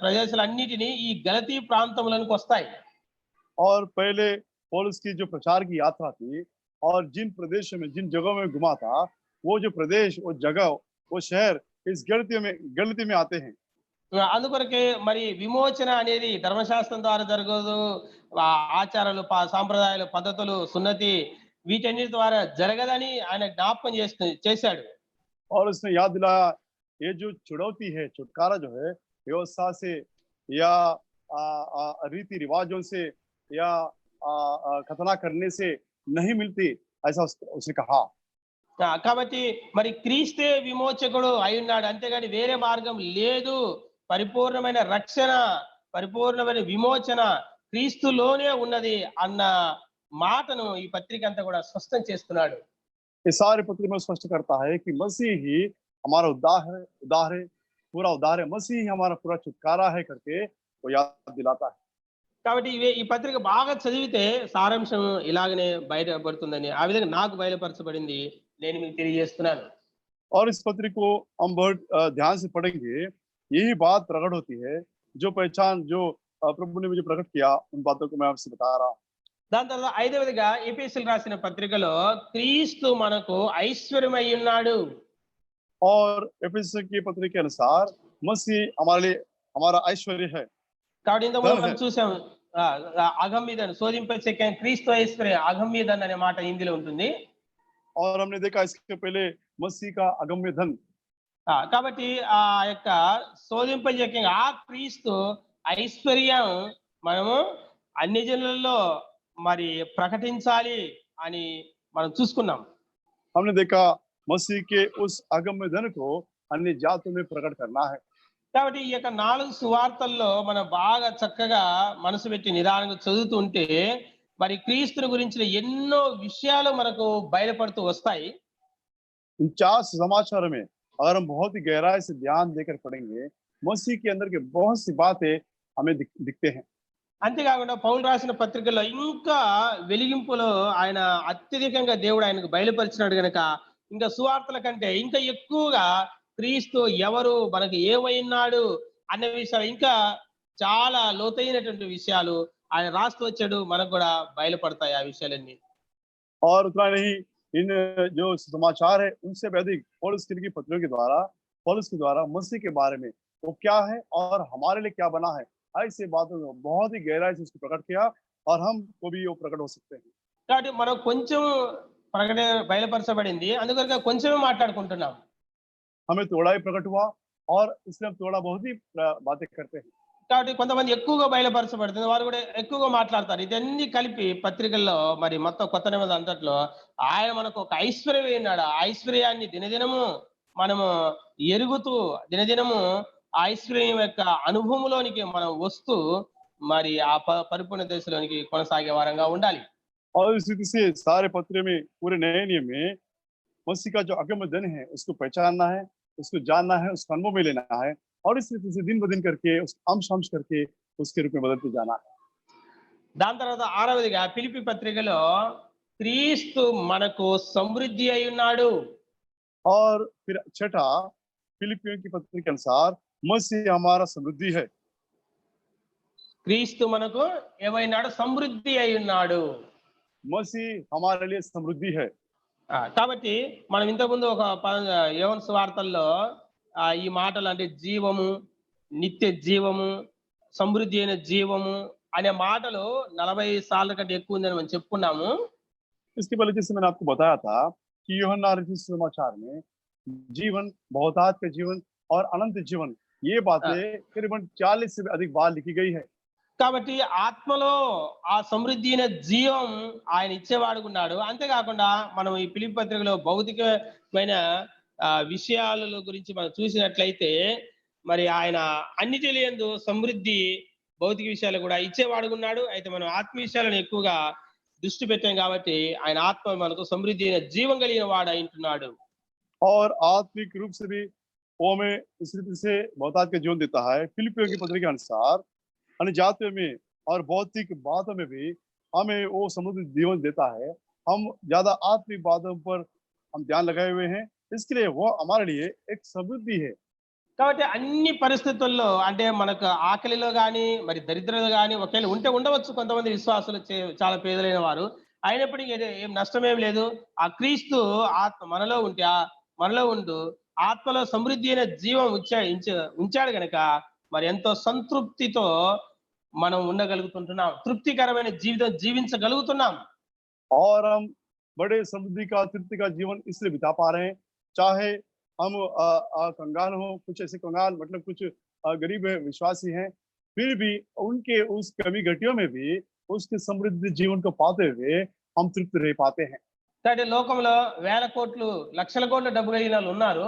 ప్రదేశాలన్నిటిని ఈ గలతీ ప్రాంతములోనికి వస్తాయి. और पहले पौलुस की जो प्रचार की यात्रा थी और जिन प्रदेशों में जिन जगहों में घुमा था, वो जो प्रदेश, वो जगह, वो शहर इस गलती में आते हैं। అందుకొరకే మరి విమోచన అనేది ధర్మశాస్త్రం ద్వారా జరగదు. ఆచారాలు, సాంప్రదాయాలు, పద్ధతులు, సున్నతి వీటన్నిటి ద్వారా జరగదని ఆయన జ్ఞాపకం చేశాడు. और उसने याद दिलाया, ये जो छुड़ौती है, छुटकारा जो है, व्यवस्था से या रीति रिवाजों से या खतना करने से नहीं मिलती, ऐसा उसने कहा। కాబట్టి మరి క్రీస్తే విమోచకుడు అయి ఉన్నాడు, అంతేగాని వేరే మార్గం లేదు. పరిపూర్ణమైన రక్షణ, పరిపూర్ణమైన విమోచన క్రీస్తులోనే ఉన్నది అన్న మాటను ఈ పత్రిక అంతా కూడా స్పష్టం చేస్తున్నాడు. इस सारे पत्र में स्पष्ट करता है कि मसीह ही हमारा उद्धार है, पूरा उद्धार है, मसीह ही हमारा पूरा छुटकारा है करके वो याद दिलाता है। కాబట్టి ఈ పత్రిక బాగా చదివితే సారాంశం ఇలాగనే బయటపడుతుందని ఆ విధంగా నాకు బయలుపరచబడింది, నేను మీకు తెలియజేస్తున్నాను. और इस पत्र को हम बहुत ध्यान से पढ़ेंगे, यही बात प्रकट होती है, जो पहचान जो प्रभु ने मुझे प्रकट किया, उन बातों को मैं आपसे बता रहा हूँ। దాని తర్వాత ఐదవదిగా ఎఫెసీయులకు రాసిన పత్రికలో క్రీస్తు మనకు ఐశ్వర్యమై ఉన్నాడు. और एफेसस की पत्र के अनुसार मसीह हमारे लिए हमारा ऐश्वर्य है। కాబట్టి ఇంతకుముందు మనం చూసాం అగమ్యదన్ శోధింపచే క్రీస్తు ఐశ్వర్య అగమ్యదన్ అనే మాట హిందీలో ఉంటుంది. और हमने देखा इसके पहले मसीह का अगम्य धन। కాబట్టి ఆ యొక్క శోధింపజే ఆ క్రీస్తు ఐశ్వర్యం మనము అన్ని జనులలో మరి ప్రకటించాలి అని మనం చూసుకున్నాం. हमने देखा मसीह के उस अगम्य धन को अन्य जातियों में प्रकट करना है। కాబట్టి ఈ యొక్క 4 సువార్తల్లో మనం బాగా చక్కగా మనసు పెట్టి నిదానంగా చదువుతూ ఉంటే మరి క్రీస్తుని గురించిన ఎన్నో విషయాలు మనకు బయలుపడుతూ వస్తాయి. इन 4 समाचारों में अगर हम बहुत ही गहराई से ध्यान देकर पढ़ेंगे, मसीह के अंदर के बहुत सी बातें हमें दिखते हैं। అంతేకాకుండా పౌలు రాసిన పత్రికల్లో ఇంకా వెలిగింపులో ఆయన అత్యధికంగా దేవుడు ఆయనకు బయలుపరిచినాడు గనక ఇంకా సువార్తల కంటే ఇంకా ఎక్కువగా క్రీస్తు ఎవరు, మనకు ఏమైనాడు అన్న విషయాలు ఇంకా చాలా లోతైనటువంటి విషయాలు ఆయన రాస్తూ వచ్చాడు, మనకు కూడా బయలుపడతాయి ఆ విషయాలన్నీ. और उतना नहीं, इन जो समाचार है उनसे भी अधिक पौलुस की पत्रों के द्वारा, पौलुस के द्वारा मसीह के बारे में वो क्या है और हमारे लिए क्या बना है, ऐसे बातों को बहुत ही गहराई से उसको प्रकट किया और हम को भी वो प्रकट हो सकते हैं। కాబట్టి మనం కొంచెం బయలుపరచబడింది, అందుకని కొంచెమే మాట్లాడుకుంటున్నాం. हमें थोड़ा ही प्रकट हुआ और इसलिए हम थोड़ा बहुत ही बातें करते हैं। కాబట్టి కొంతమంది ఎక్కువగా బయలుపరచబడుతుంది, వారు కూడా ఎక్కువగా మాట్లాడతారు. ఇదన్నీ కలిపి పత్రికల్లో మరి మొత్తం కొత్త నిబంధన అంతట్లో ఆయన మనకు ఒక ఐశ్వర్యం ఉన్నాడు. ఆ ఐశ్వర్యాన్ని దినదినము మనము ఎరుగుతూ దినదినము ఆ ఐశ్వర్యం యొక్క అనుభవంలోనికి మనం వస్తూ మరి ఆ పరిపూర్ణ దశలోనికి కొనసాగే వారంగా ఉండాలి. और इस रीति से सारे पत्र में पूरे नए नियम में मसीह का जो अगम्य धन है उसको पहचानना है, उसको जानना है, उसका अनुभव में लेना है और इस रीति से दिन ब दिन करके उसको अंश करके उसके रूप में बदलते जाना है। దాని తర్వాత ఆరవదిగా ఫిలిప్పీ పత్రికలో క్రీస్తు మనకు సమృద్ధి అయి ఉన్నాడు. और फिर छठा, फिलिपियों की पत्री के अनुसार मसीह हमारा समृद्धि है। క్రీస్తు మనకు ఏమైనాడు, సమృద్ధి అయి ఉన్నాడు. मसीह हमारे लिए समृद्धि है। కాబట్టి మనం ఇంతకుముందు ఒక యోహాను సువార్తల్లో ఈ మాటలు అంటే జీవము, నిత్య జీవము, సమృద్ధి అయిన జీవము అనే మాటలు 40 సార్ల కంటే ఎక్కువ ఉందని మనం చెప్పుకున్నాము. इसके पहले जैसे मैंने आपको बताया था कि यूहन्ना रचित समाचार में जीवन, बहुतायत का जीवन और अनंत जीवन, ये बातें करीबन 40 से अधिक बार लिखी गई है। కాబట్టి ఆత్మలో ఆ సమృద్ధి అయిన జీవం ఆయన ఇచ్చేవాడుకున్నాడు. అంతేకాకుండా మనం ఈ ఫిలిప్పీ పత్రికలో భౌతికమైన విషయాల గురించి మనం చూసినట్లయితే మరి ఆయన అన్నిటి యందు సమృద్ధి, భౌతిక విషయాలు కూడా ఇచ్చేవాడుకున్నాడు. అయితే మనం ఆత్మ విషయాలను ఎక్కువగా దృష్టి పెట్టాం కాబట్టి ఆయన ఆత్మ మనకు సమృద్ధి అయిన జీవం కలిగిన వాడు అయింటున్నాడు. और आत्मिक रूप से भी वो हमें इस रीति से बहुतायत का जीवन देता है। फिलिपियों की पत्री के अनुसार अन्य जातियों में और भौतिक बातों में भी हमें वो समृद्धि जीवन देता है। हम ज्यादा आत्मिक बातों पर हम ध्यान लगाए हुए हैं, इसके लिए वो हमारे लिए एक समृद्धि है। కాబట్టి అన్ని పరిస్థితుల్లో అంటే మనకు ఆకలిలో గాని, మరి దరిద్రతలో గాని ఒకవేళ ఉంటే ఉండవచ్చు కొంతమంది విశ్వాసులు చాలా పేదలైన వారు. అయినప్పటికీ ఏం నష్టమేం లేదు. ఆ క్రీస్తు ఆత్మ మనలో ఉంటే మనలో ఉంటూ ఆత్మలో సమృద్ధి అయిన జీవం ఉంచాడు గనక మరి ఎంతో సంతృప్తితో మనం ఉండగలుగుతుంటున్నాం. తృప్తికరమైన జీవితం జీవించగలుగుతున్నాం. और हम बड़े समृद्धि का तृप्ति का जीवन इसलिए बिता पा रहे हैं, चाहे हम कंगाल हों, कुछ ऐसे कंगाल मतलब कुछ गरीब विश्वासी हैं, फिर भी उनके उस कमी घटियों में भी उसके समृद्धि जीवन को पाते हुए हम तृप्त रह पाते हैं। కాబట్టి లోకంలో వేల కోట్లు, లక్షల కోట్ల డబ్బు కలిగిన వాళ్ళు ఉన్నారు.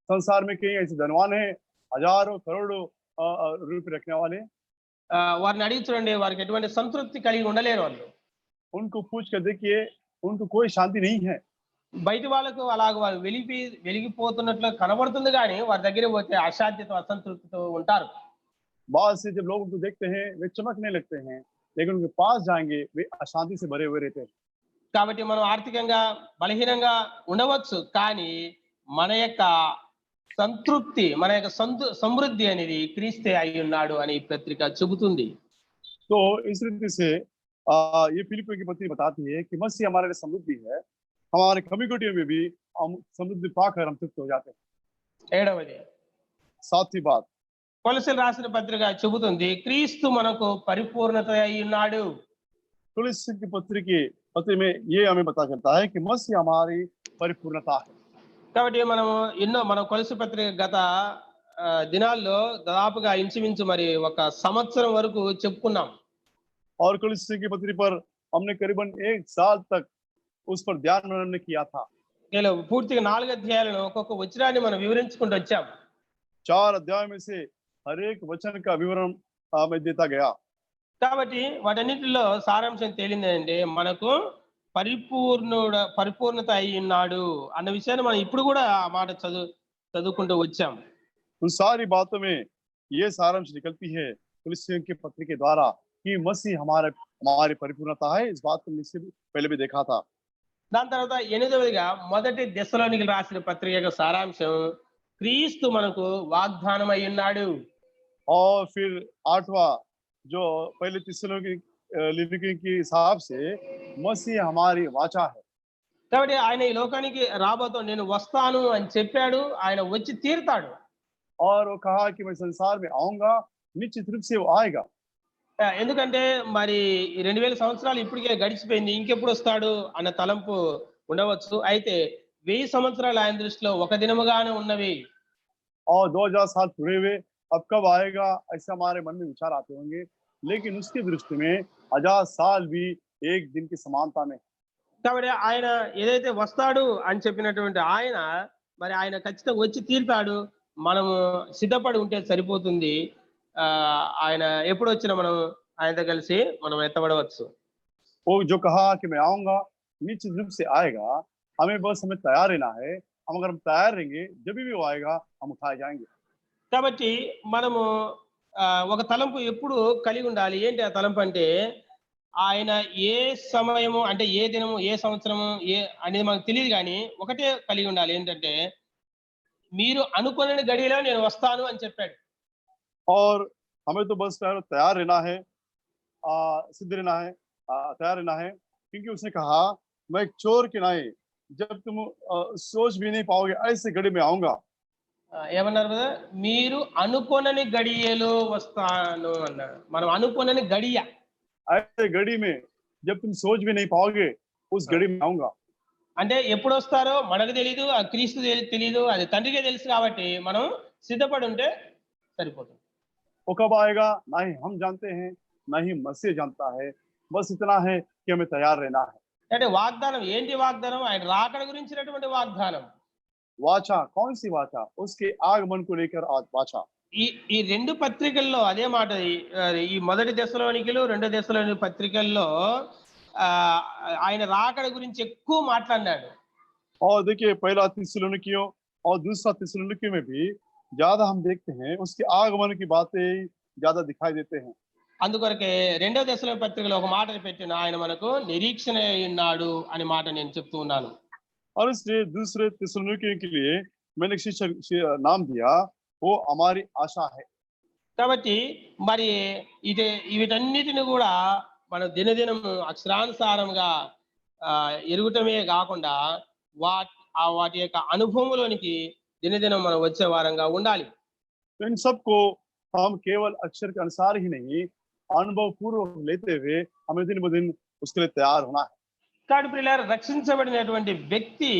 संसार में कई ऐसे धनवान हैं, हजारों करोड़ों रुपए रखने वाले, వారిని అడిగి చూడండి, వారికి ఎటువంటి సంతృప్తి కలిగి ఉండలేరు వాళ్ళు. उनको पूछ कर देखिए, उनको कोई शांति नहीं है। బయటి వాళ్ళకు అలాగ వారు వెలిగిపోతున్నట్లు కనబడుతుంది కానీ వారి దగ్గరికి పోతే అశాంతితో, అసంతృప్తితో ఉంటారు. बाद से जब लोग उनको देखते हैं वे चमकने लगते हैं, लेकिन उनके पास जाएंगे वे अशांति से भरे हुए रहते हैं। కాబట్టి మనం ఆర్థికంగా బలహీనంగా ఉండవచ్చు, కానీ మన యొక్క సంతృప్తి, మన యొక్క సమృద్ధి అనేది క్రీస్తే అయి ఉన్నాడు అని ఈ పత్రిక చెబుతుంది. तो इस रीति से ये फिलिपियों की पत्री बताती है कि मसीह हमारे लिए समृद्धि है, हमारे कमी घटियों में भी हम समृद्धि पाकर हम तृप्त हो जाते हैं। 7వది सातवीं बात, కొలస్సీయులకు రాసిన పత్రిక చెబుతుంది, క్రీస్తు మనకు పరిపూర్ణత అయి ఉన్నాడు. तुलसी की पत्री में ये हमें पता चलता है कि मसीह हमारी परिपूर्णता है। కాబట్టి మన కొలస్సీ పత్రిక గత దినాల్లో దాదాపుగా ఇంచుమించు మరి 1 సంవత్సరం వరకు చెప్పుకున్నాం. और तुलसी की पत्री पर हमने करीबन 1 साल तक उस पर ध्यान मनन किया था। ఇలా పూర్తిగా 4 అధ్యాయాలను ఒక్కొక్క వచనాన్ని మనం వివరించుకుంటూ వచ్చాం. 4 अध्याय में से हर एक वचन का विवरण हमें देता गया। కాబట్టి వాటన్నిటిలో సారాంశం తేలిందంటే మనకు పరిపూర్ణత అయి ఉన్నాడు అన్న విషయాన్ని మనం ఇప్పుడు కూడా ఆ మాట చదువుకుంటూ వచ్చాం. उन सारी बातों में ये सारांश निकलती है तुलसियों के पत्र के द्वारा कि मसीह हमारी परिपूर्णता है। इस बात को हमने पहले भी देखा था। దాని తర్వాత 8వదిగా మొదటి దెస్సలోనికీయులకు రాసిన పత్రిక యొక్క సారాంశం, క్రీస్తు మనకు వాగ్దానం అయి ఉన్నాడు. और फिर 8वां जो पहले थिस्सलुनीके के हिसाब से मसीह हमारी वाचा है। కాబట్టి ఆయన ఈ లోకానికి రాబోతూ నేను వస్తాను అని చెప్పాడు, ఆయన వచ్చి తీరుతాడు. और वो कहा कि मैं संसार में आऊंगा, निश्चित रूप से वो आएगा। ఎందుకంటే మరి 2000 సంవత్సరాలు ఇప్పటికే గడిచిపోయింది, ఇంకెప్పుడు వస్తాడు అన్న తలంపు ఉండవచ్చు. అయితే 1000 సంవత్సరాలు ఆయన దృష్టిలో ఒక దినముగానే ఉన్నవి. और 2000 साल पूरे हुए, अब कब आएगा ऐसा हमारे मन में विचार आते होंगे, लेकिन उसकी दृष्टि में 1000 साल भी एक दिन की समानता में। కాబట్టి ఆయన ఏదైతే వస్తాడు అని చెప్పినటువంటి ఆయన ఖచ్చితంగా వచ్చి తీరుతాడు. మనము సిద్ధపడి ఉంటే సరిపోతుంది. ఆయన ఎప్పుడు వచ్చినా మనం ఆయనతో కలిసి మనం ఎత్తబడవచ్చు. वो जो कहा कि मैं आऊंगा, निश्चित रूप से आएगा, हमें तैयार रहना है। हम अगर हम तैयार रहेंगे, जब भी वो आएगा हम उठाए जाएंगे। కాబట్టి మనము ఒక తలంపు ఎప్పుడు కలిగి ఉండాలి. ఏంటి ఆ తలంపు అంటే, ఆయన ఏ సమయము అంటే ఏ దినము, ఏ సంవత్సరము అనేది మనకు తెలియదు, కానీ ఒకటే కలిగి ఉండాలి. ఏంటంటే, మీరు అనుకునే గడియలో నేను వస్తాను అని చెప్పాడు. और हमें तो बस तैयार रहना है, सिद्ध रहना है, तैयार रहना है, क्योंकि उसने कहा मैं एक चोर की नाई, जब तुम सोच भी नहीं पाओगे ऐसे घड़ी में आऊंगा। ఏమన్నారు కదా, మీరు అనుకోనని గడియలో వస్తాను అన్నాడు. మనం అనుకోనని గడియ, ऐसे घड़ी में जब तुम सोच भी नहीं पाओगे उस घड़ी में आऊंगा। అంటే ఎప్పుడు వస్తారో మనకు తెలియదు, ఆ క్రీస్తు తెలియదు, అది తండ్రికే తెలుసు. కాబట్టి మనం సిద్ధపడి ఉంటే సరిపోతుంది. वो कब आएगा ना ही हम जानते हैं, ना ही मसीह जानता है, बस इतना है कि हमें तैयार रहना है। అంటే వాగ్దానం ఏంటి? వాగ్దానం ఆయన రాకడ గురించినటువంటి వాగ్దానం. वाचा कौन सी वाचा? उसके आगमन को लेकर आज वाचा। ఈ 2 పత్రికల్లో అదే మాట. ఈ మొదటి దెస్సలోనికీయులు, 2 దెస్సలోనికీయులు పత్రికల్లో ఆయన రాకడ గురించి ఎక్కువ మాట్లాడినాడు. और देखिए पहला थिस्सलुनीकियों और दूसरा थिस्सलुनीके में भी ज्यादा हम देखते हैं उसके आगमन की बातें ज्यादा दिखाई देते हैं। అందుకొరకే 2వ దెస్సలోనికీయుల పత్రికలో ఒక మాటను పెట్టిన, ఆయన మనకు నిరీక్షణ అయి ఉన్నాడు అనే మాట నేను చెప్తూ ఉన్నాను. और इसलिए दूसरे थिस्सलुनीके के लिए मैंने नाम दिया वो हमारी आशा है। కాబట్టి మరి ఇది వీటన్నిటిని కూడా మనం దినదినము అక్షరానుసారంగా ఎరుగుటమే కాకుండా వాటి యొక్క అనుభవంలోనికి దినదినం మనం వచ్చే వారంగా ఉండాలి. तो इन सबको हम केवल अक्षर के अनुसार ही नहीं, अनुभव पूर्वक लेते हुए हमें दिन ब दिन उसके लिए तैयार होना है। కాబట్టి ప్రియులారా, రక్షించబడినటువంటి వ్యక్తి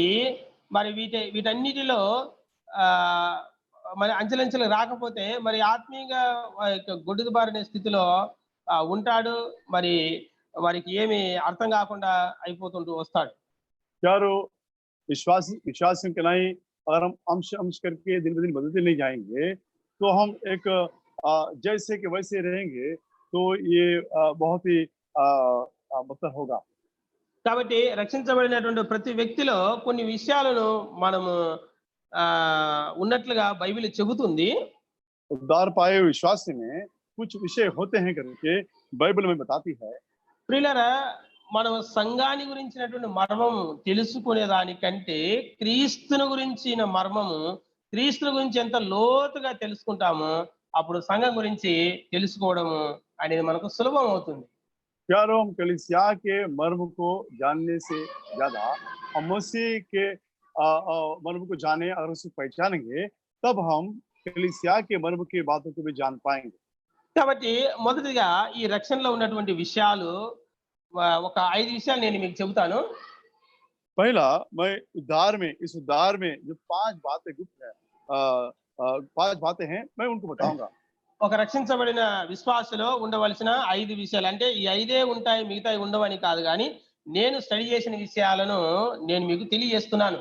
మరి వీటన్నిటిలో ఆ మరి అంచెలంచెలు రాకపోతే మరి ఆత్మీయంగా గొడ్డుబారిన స్థితిలో ఉంటాడు. మరి వారికి ఏమి అర్థం కాకుండా అయిపోతుంటూ వస్తాడు. चारों विश्वासियों के नहीं, अगर हम अंश अंश करके दिन ब दिन बदलते नहीं जाएंगे तो हम एक जैसे कि वैसे रहेंगे, तो ये बहुत ही मतलब होगा। కాబట్టి రక్షించబడినటువంటి ప్రతి వ్యక్తిలో కొన్ని విషయాలను మనము ఉన్నట్లుగా బైబిల్ చెబుతుంది. उद्धार पाए हुए विश्वासी में कुछ विषय होते हैं करके बाइबल में बताती है। ప్రియులారా, మనం సంఘాన్ని గురించినటువంటి మర్మము తెలుసుకునే దానికంటే క్రీస్తుని గురించిన మర్మము, క్రీస్తుని గురించి ఎంత లోతుగా తెలుసుకుంటామో అప్పుడు సంఘం గురించి తెలుసుకోవడము అనేది మనకు సులభం అవుతుంది. प्यारो, हम कलीसिया के मर्म को जानने से ज्यादा हम मसीह के मर्म को जाने, अगर उसे पहचानेंगे तब हम कलीसिया के मर्म की बातों को भी जान पाएंगे। కాబట్టి మొదటిగా ఈ రక్షణలో ఉన్నటువంటి విషయాలు ఒక 5 విషయాలు నేను మీకు చెబుతాను. पहला, मैं इस उद्धार में जो 5 बातें गुप्त है, 5 बातें हैं, मैं उनको बताऊंगा। ఒక రక్షించబడిన విశ్వాసలో ఉండవలసిన 5 విషయాలు, అంటే ఈ 5 ఉంటాయి మిగతావి ఉండవని కాదు, కానీ నేను స్టడీ చేసిన విషయాలను నేను మీకు తెలియజేస్తున్నాను.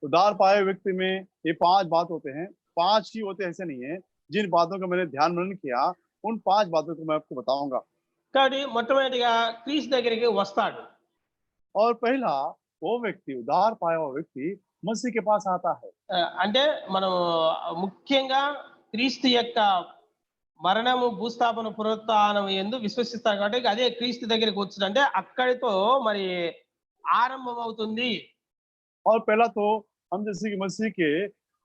उद्धार पाए व्यक्ति में ये 5 बात होते हैं, 5 ही होते ऐसे नहीं है। जिन बातों का मैंने ध्यान मनन किया उन 5 बातों को मैं आपको बताऊंगा। కాబట్టి మొట్టమొదటిగా క్రీస్తు దగ్గరికి వస్తాడు. और पहला, वो व्यक्ति, उद्धार पाया हुआ व्यक्ति मसीह के पास आता है। అంటే మనం ముఖ్యంగా క్రీస్తు యొక్క మరణము, భూస్థాపన, పునరుత్థానం యందు విశ్వసిస్తాం కాబట్టి అదే క్రీస్తు దగ్గరికి వచ్చుడు అంటే అక్కడితో మరి ఆరంభం అవుతుంది. और पहला तो हम जैसे कि मसीह के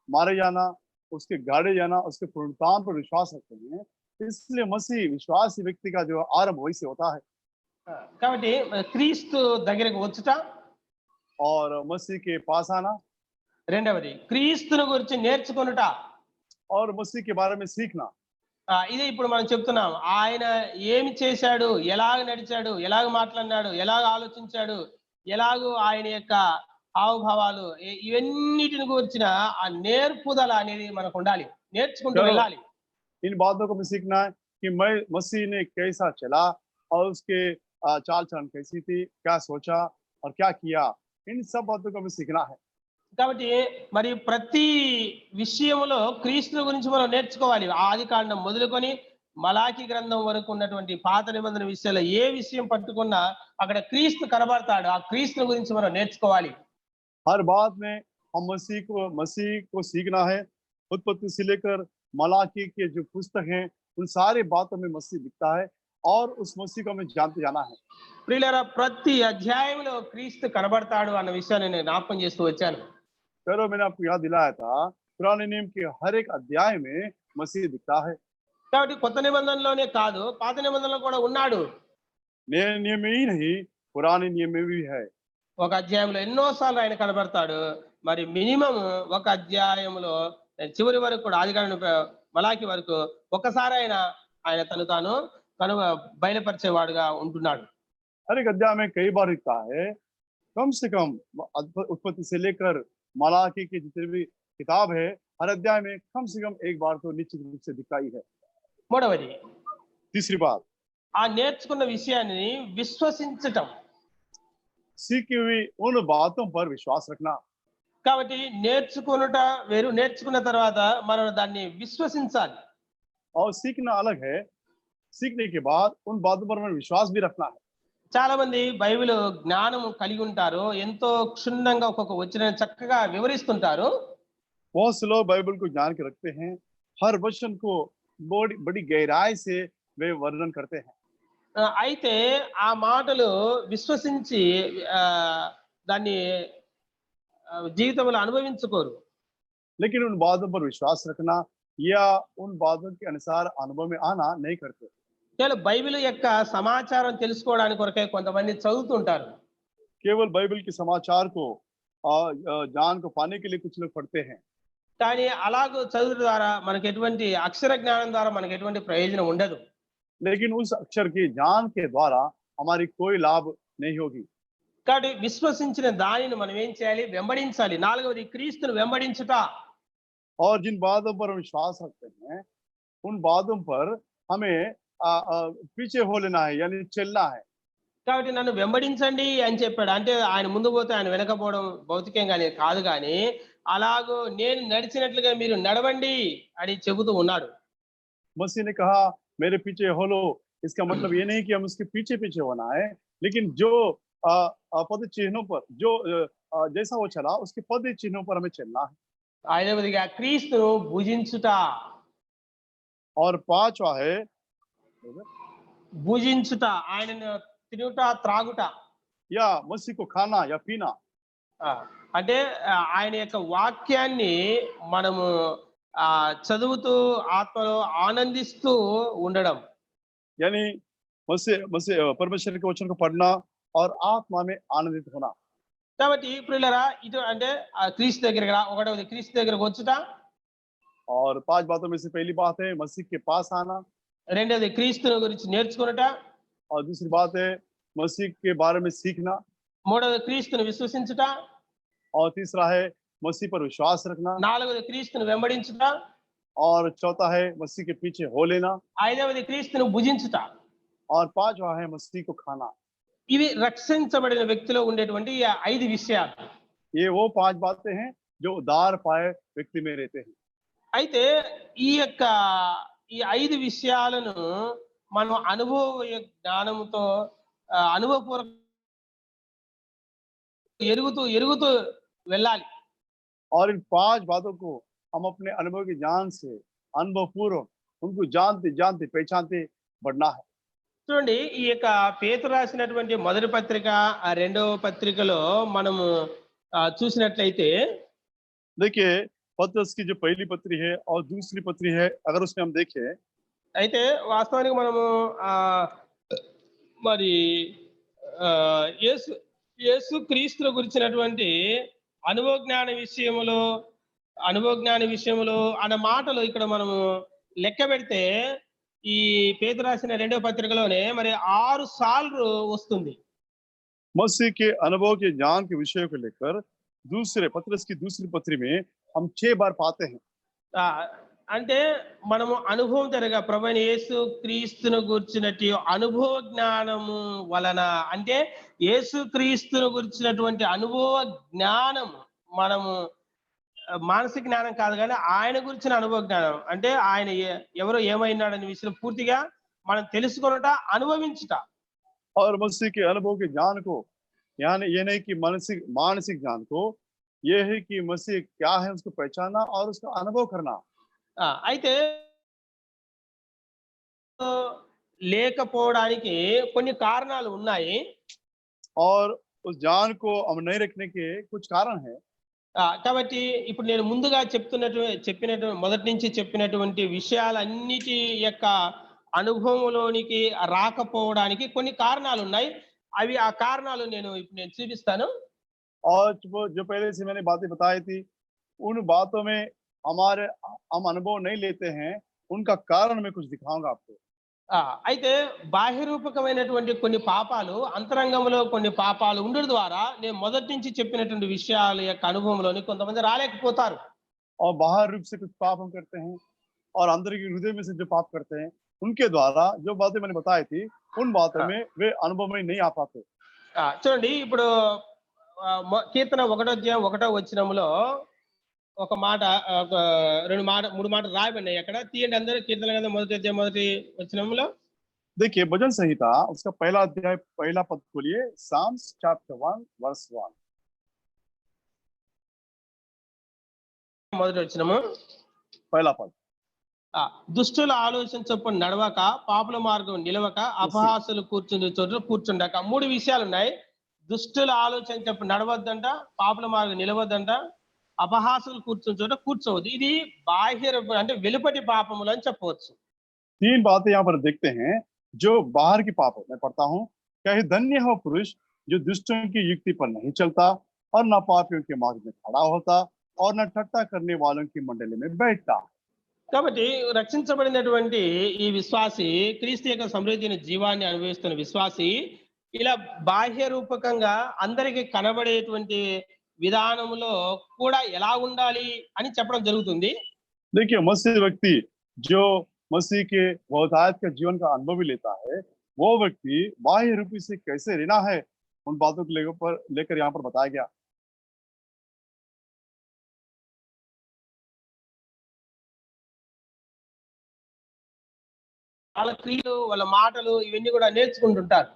मारे जाना, उसके गाड़े जाना, उसके पुनरुत्थान पर विश्वास रखते हैं, इसलिए मसीह विश्वासी व्यक्ति का जो आरंभ वही से होता है। కాబట్టి క్రీస్తు దగ్గరికి వచ్చుట, और मसीह के पास आना, రెండవది క్రీస్తుని గురించి నేర్చుకొనుట, और मसीह के बारे में सीखना। ఇది ఇప్పుడు మనం చెప్తున్నాం. ఆయన ఏమి చేశాడు, ఎలాగ నడిచాడు, ఎలాగ మాట్లాడినాడు, ఎలాగ ఆలోచించాడు, ఎలాగో ఆయన యొక్క హావభావాలు, ఇవన్నిటిని గురించిన ఆ నేర్పుదల అనేది మనకు ఉండాలి. నేర్చుకుంటూ వెళ్ళాలి. इन बातों को भी सीखना है कि मैं मसीह ने कैसा चला और उसके चाल चलन कैसी थी, क्या सोचा और क्या किया, इन सब बातों को भी सीखना है। కాబట్టి మరి ప్రతి విషయంలో క్రీస్తు గురించి మనం నేర్చుకోవాలి. ఆదికాండం మొదలుకొని మలాకి గ్రంథం వరకు ఉన్నటువంటి పాత నిబంధన విషయాల్లో ఏ విషయం పట్టుకున్నా అక్కడ క్రీస్తు కనబడతాడు. ఆ క్రీస్తు గురించి మనం నేర్చుకోవాలి. हर बात में हम मसीह को सीखना है। उत्पत्ति से लेकर मलाकी के जो पुस्तक हैं, उन सारी बातों में मसीह दिखता है और उस मसीह को हमें जानते जाना है। ప్రియులారా, ప్రతి అధ్యాయంలో క్రీస్తు కనబడతాడు అన్న విషయాన్ని నేను జ్ఞాపకం చేస్తూ వచ్చాను. चलो, मैंने आपको याद दिलाया था, पुराने नियम के हर एक अध्याय में मसीह दिखता है। కాబట్టి కొత్త నిబంధనలోనే కాదు, పాత నిబంధనలో కూడా ఉన్నాడు. नए नियम में ही नहीं, पुराने नियम में भी है। ఒక అధ్యాయంలో ఎన్నోసార్లు ఆయన కనబడతాడు. మరి మినిమం ఒక అధ్యాయంలో చివరి వరకు కూడా, ఆదికాండం మలాకి వరకు ఒక్కసారి ఆయన తను తాను బయలుపరిచేవాడుగా ఉంటున్నాడు. हर एक अध्याय में कई बार दिखता है। कम से कम उत्पत्ति से लेकर मलाकी की जितनी भी किताब है, हर अध्याय में कम से कम एक बार तो निश्चित रूप से दिखता ही है। మూడవది, तीसरी बात, ఆ నేర్చుకున్న విషయాన్ని విశ్వసించటం. सीखी हुई उन बातों पर विश्वास रखना। కాబట్టి నేర్చుకునుట వేరు, నేర్చుకున్న తర్వాత మనం దాన్ని విశ్వసించాలి. और सीखना अलग है, सीखने के बाद उन बातों पर हमें विश्वास भी रखना है। చాలా మంది బైబిల్ జ్ఞానం కలిగి ఉంటారు, ఎంతో క్షుణ్ణంగా ఒక్కొక్క వచనం చక్కగా వివరిస్తుంటారు. बहुत से लोग बाइबल को जान के रखते हैं, हर वचन को बड़ी गहराई से वे वर्णन करते हैं। అయితే ఆ మాటలు విశ్వసించి దాన్ని జీవితంలో అనుభవించుకోరు. लेकिन उन बातों पर विश्वास रखना या उन बातों के अनुसार अनुभव में आना नहीं करते। కేవలం బైబిల్ యొక్క సమాచారం తెలుసుకోవడానికి కొరకే కొంతమంది చదువుతుంటారు. केवल बाइबल के समाचार को ज्ञान को पाने के लिए कुछ लोग पढ़ते हैं, కానీ అలాగ చదువు ద్వారా మనకు ఎటువంటి అక్షర జ్ఞానం ద్వారా మనకు ఎటువంటి ప్రయోజనం ఉండదు. लेकिन उस अक्षर के ज्ञान के द्वारा हमारी कोई लाभ नहीं होगी। కాబట్టి విశ్వసించిన దానిని మనం ఏం చేయాలి? వెంబడించాలి. నాలుగవది క్రీస్తును వెంబడించుట. और जिन बातों पर हम विश्वास रखते हैं, उन बातों पर हमें पीछे हो लेना है, यानी चलना है। కాబట్టి నన్ను వెంబడించండి అని చెప్పాడు. అంటే ఆయన ముందు పోతే ఆయన వెనకపోవడం భౌతికంగానే కాదు గాని అలాగో నేను నడిచినట్లుగా మీరు నడవండి అని చెబుతూ ఉన్నాడు. मसीह ने कहा मेरे पीछे हो लो, इसका मतलब ये नहीं कि हम उसके पीछे पीछे होना है, लेकिन जो पद चिन्हों पर जो जैसा वो चला उसके पद चिन्हों पर हमें चलना है। ఐదవదిగా క్రీస్తును భుజించుట. और पांचवा है భుజించుట, ఆయనను తినుట త్రాగుట. या मसीह को खाना या पीना। ఆ, అంటే ఆయన యొక్క వాక్యాన్ని మనము చదువుతూ ఆత్మలో ఆనందిస్తూ ఉండడం. यानी मसीह मसीह परमेश्वर के वचन को पढ़ना और आत्मा में आनंदित होना। కాబట్టి ప్రియులారా ఇటు అంటే క్రీస్తు దగ్గరికి రా. ఒకటవది క్రీస్తు దగ్గరకు వచ్చుట. और 5 बातों में से पहली बात है मसीह के पास आना। రెండవది క్రీస్తుని గురించి నేర్చుకునుట. और दूसरी बात है मसीह के बारे में सीखना। మూడవది క్రీస్తుని విశ్వసించుట. और तीसरा है मसीह पर विश्वास रखना। నాలుగవది క్రీస్తుని వెంబడించుట. और चौथा है मसीह के पीछे हो लेना। ఐదవది క్రీస్తుని భుజించుట. और पांचवा है मसीह को खाना। ఇవి రక్షించబడిన వ్యక్తిలో ఉండేటువంటి ఈ 5 విషయాలు. ये वो 5 बातें हैं जो उद्धार पाए व्यक्ति में रहते हैं। అయితే ఈ 5 విషయాలను మనం అనుభవ జ్ఞానంతో అనుభవపూర్వక ఎరుగుతూ వెళ్ళాలి. और इन 5 बातों को हम अपने अनुभव के ज्ञान से अनुभव पूर्वक उनको जानते जानते पहचानते बढ़ना है। చూడండి ఈ పేతురు రాసినటువంటి మొదటి పత్రిక రెండవ పత్రికలో మనము చూసినట్లయితే देखिए पतरस की जो पहली पत्री है और दूसरी पत्री है, अगर उसमें हम देखें అయితే వాస్తవానికి మనము మరి యేసు క్రీస్తు గురించినటువంటి అనుభవ జ్ఞాన విషయములో అన్న మాటలు ఇక్కడ మనము లెక్క పెడితే ఈ పేతురు రాసిన రెండవ పత్రికలోనే మరి 6 సార్లు వస్తుంది. मसीह के अनुभव के ज्ञान के विषय को लेकर दूसरे पतरस की दूसरी पत्री में हम 6 बार पाते हैं। అంటే మనము అనుభవం జరగా ప్రభువైన యేసు క్రీస్తును గురించినటువంటి అనుభవ జ్ఞానము వలన, అంటే యేసు క్రీస్తును గురించినటువంటి అనుభవ జ్ఞానం మనము మానసిక జ్ఞానం కాదు కానీ ఆయన గురించిన అనుభవ జ్ఞానం, అంటే ఆయన ఎవరో ఏమైనాడనే విషయం పూర్తిగా మనం తెలుసుకొనుట, అనుభవించుట. और मसीह के अनुभव के ज्ञान को, यानी ये नहीं कि मानसिक ज्ञान को, ये है कि मसीह क्या है उसको पहचानना और उसका अनुभव करना। అయితే లేకపోవడానికి కొన్ని కారణాలు ఉన్నాయి. और उस ज्ञान को हम नहीं रखने के कुछ कारण है। కాబట్టి ఇప్పుడు నేను ముందుగా చెప్పినటువంటి మొదటి నుంచి చెప్పినటువంటి విషయాలన్నిటి యొక్క అనుభవంలోనికి రాకపోవడానికి కొన్ని కారణాలు ఉన్నాయి. అవి ఆ కారణాలు ఇప్పుడు నేను చూపిస్తాను. और जो पहले से मैंने बातें बताई थी, उन बातों में हम अनुभव नहीं लेते हैं, उनका कारण मैं कुछ दिखाऊंगा आपको। అయితే బాహ్యరూపకమైనటువంటి కొన్ని పాపాలు, అంతరంగంలో కొన్ని పాపాలు ఉండడం ద్వారా నేను మొదటి నుంచి చెప్పినటువంటి విషయాల యొక్క అనుభవంలోని కొంతమంది రాలేకపోతారు. और बाहर रूप से कुछ पाप हम करते हैं और अंदर के हृदय में से जो पाप करते हैं, उनके द्वारा जो बातें मैंने बताई थी, उन बातों में वे अनुभव में नहीं आ पाते। చూడండి ఇప్పుడు కీర్తన 1వ అధ్యాయం 1వ వచనంలో ఒక మాట, మూడు మాటలు రాయబడినాయి అక్కడ. తీయండి అందరూ. కీర్తన గ్రంథం 1వ అధ్యాయం 1వ వచనంలో देखिए भजन संहिता उसका पहला अध्याय पहला पद खोलिए, साम्स चैप्टर 1 वर्स 1। మొదటి వచనము पहला पद। దుష్టుల ఆలోచన చొప్పున నడవక, పాపుల మార్గం నిలవక, అపహాసులు కూర్చుండే చోట కూర్చుండక. 3 విషయాలు ఉన్నాయి. దుష్టుల ఆలోచన చొప్పున నడవద్దంట, పాపుల మార్గం నిలవద్దంట, అపహాసులు కూర్చున్న చోట కూర్చోవద్దు. ఇది బాహ్య అంటే వెలుపటి పాపములు అని చెప్పవచ్చు. 3 बातें यहाँ पर देखते हैं जो बाहर की पाप है। मैं पढ़ता हूँ, कहे धन्य हो पुरुष जो दुष्टों की युक्ति पर नहीं चलता और न पापियों के मार्ग में खड़ा होता और न ठट्टा करने वालों की मंडली में बैठता। కాబట్టి రక్షించబడినటువంటి ఈ విశ్వాసి, క్రీస్తు యొక్క సమృద్ధి జీవాన్ని అనుభవిస్తున్న విశ్వాసి ఇలా బాహ్య రూపకంగా అందరికి కనబడేటువంటి విధానములో కూడా ఎలా ఉండాలి అని చెప్పడం జరుగుతుంది. देखिए, मसीह व्यक्ति जो मसीह के बहुतायत का जीवन का अनुभव भी लेता है, वो व्यक्ति बाह्य रूपी से कैसे रहना है, उन बातों को लेकर यहाँ पर बताया गया। వాళ్ళ క్రియలు, వాళ్ళ మాటలు ఇవన్నీ కూడా నేర్చుకుంటుంటారు.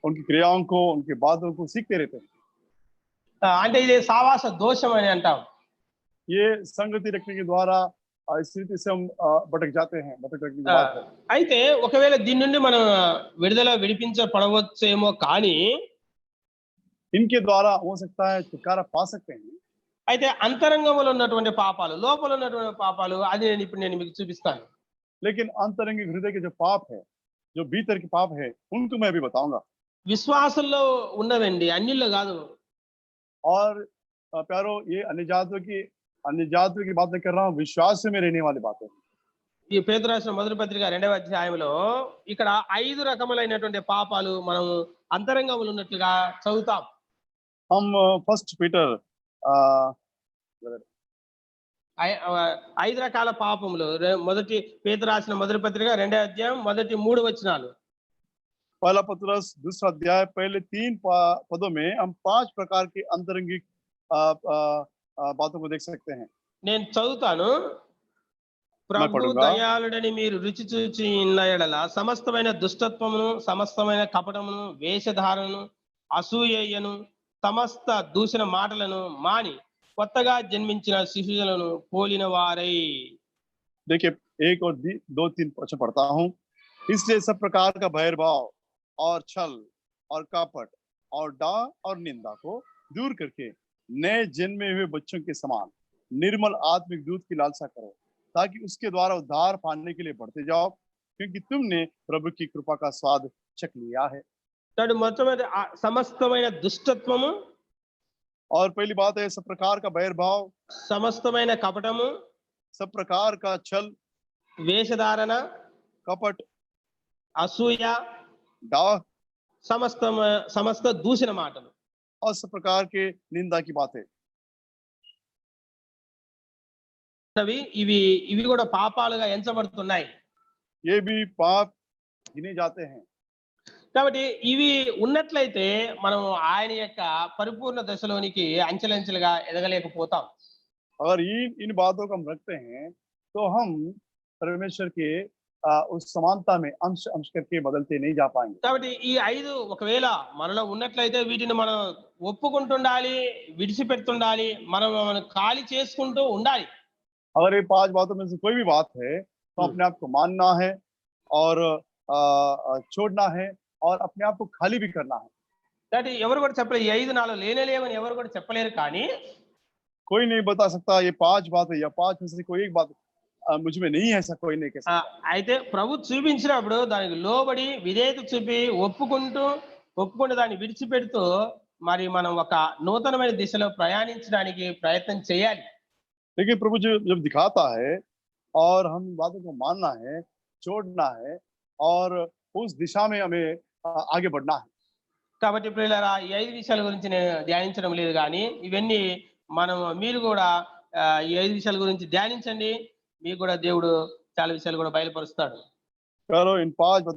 उनकी क्रियाओं को, उनकी बातों को सीखते रहते हैं। అంటే ఇది సావాస దోషం అని అంటాం. ये संगति रखने के द्वारा इस रीति से हम भटक जाते हैं, भटक रखने की बात है। అయితే ఒకవేళ దీని నుండి మనం విడిపించబడవచ్చేమో కానీ इनके द्वारा हो सकता है छुटकारा पा सकते हैं। అయితే అంతరంగంలో ఉన్నటువంటి పాపాలు, లోపల ఉన్నటువంటి పాపాలు అది నేను మీకు చూపిస్తాను. लेकिन अंतरंग हृदय के जो पाप है, जो भीतर के पाप है, उनको मैं भी बताऊंगा। విశ్వాసంలో ఉన్నవండి, అన్నిల్లో కాదు. और प्यारो, ये अन्य जातियों की बात नहीं कर रहा हूँ, विश्वास में रहने वाली बातें। ఈ పేతురు రాసిన మొదటి పత్రిక 2వ అధ్యాయంలో ఇక్కడ 5 రకములైనటువంటి పాపాలు మనం అంతరంగంలో ఉన్నట్లుగా చదువుతాం. हम फर्स्ट पीटर 5 రకాల పాపములు మొదటి పేతురు రాసిన మొదటి పత్రిక 2వ అధ్యాయం మొదటి 3 వచనాలు. पहला पतरस दूसरा अध्याय पहले 3 पदों में हम 5 प्रकार की अंतरंगिक बातों को देख सकते हैं। నేను చదువుతాను. ప్రభు దయాళుడని మీరు రుచి చూచి ఉన్న యెడల సమస్తమైన దుష్టత్వమును, సమస్తమైన కపటమును, వేషధారణను, అసూయను, సమస్త దూషణ మాటలను మాని కొత్తగా జన్మించిన శిశువులను పోలిన వారై. देखिए, 1 और 2 3 वचन पढ़ता हूँ। इसलिए सब प्रकार का भैरभाव और छल और कापट और डाह और निंदा को दूर करके नए जन्मे हुए बच्चों के समान निर्मल आत्मिक दूध की लालसा करो, ताकि उसके द्वारा उद्धार पाने के लिए बढ़ते जाओ, क्योंकि तुमने प्रभु की कृपा का स्वाद चख लिया है। మొట్టమొదటి సమస్తమైన దుష్టత్వము, और पहली बात है सब प्रकार का भैरभाव, సమస్తమైన కపటము, सब प्रकार का छल, వేషధారణ, कपट, అసూయ, डाह, సమస్త దూషణ మాటలు और सब प्रकार के निंदा की बातें। ఇవి ఇవి కూడా పాపాలుగా ఎంచబడుతున్నాయి. ये भी पाप गिने जाते हैं। కాబట్టి ఇవి ఉన్నట్లయితే మనం ఆయన యొక్క పరిపూర్ణ దశలోనికి అంచెలంచెలుగా ఎదగలేకపోతాం. अगर इन बातों को हम रखते हैं तो हम परमेश्वर के उस समानता में अंश अंश करके बदलते नहीं जा पाएंगे। కాబట్టి ఈ 5 ఒకవేళ మనలో ఉన్నట్లయితే వీటిని మనం ఒప్పుకుంటుండాలి, విడిచిపెడుతుండాలి, మనం ఖాళీ చేసుకుంటూ ఉండాలి. अगर ये 5 बातों में से कोई भी बात है तो अपने आप को मानना है और छोड़ना है और अपने आप को खाली भी करना है। కాబట్టి ఎవరు కూడా చెప్పలేరు, ఈ 5 నాలో లేనేలేవని ఎవరు కూడా చెప్పలేరు. కానీ कोई नहीं बता सकता ये 5 बात है या 5 में से कोई एक बात मुझ में नहीं है, ऐसा कोई नहीं कह सकता। అయితే ప్రభు చూపించినప్పుడు దానికి లోబడి విధేయత చూపి ఒప్పుకుంటూ దాన్ని విడిచిపెడుతూ మరి మనం ఒక నూతనమైన దిశలో ప్రయాణించడానికి ప్రయత్నం చేయాలి. लेकिन प्रभु जब दिखाता है और हम बातों को मानना है, छोड़ना है और उस दिशा में हमें आगे बढ़ना है। కాబట్టి ప్రియులారా, ఈ 5 విషయాల గురించి నేను ధ్యానించడం లేదు, కానీ ఇవన్నీ మీరు కూడా ఈ 5 విషయాల గురించి ధ్యానించండి. మీకు కూడా దేవుడు చాలా విషయాలు కూడా బయలుపరుస్తాడు. चलो इन 5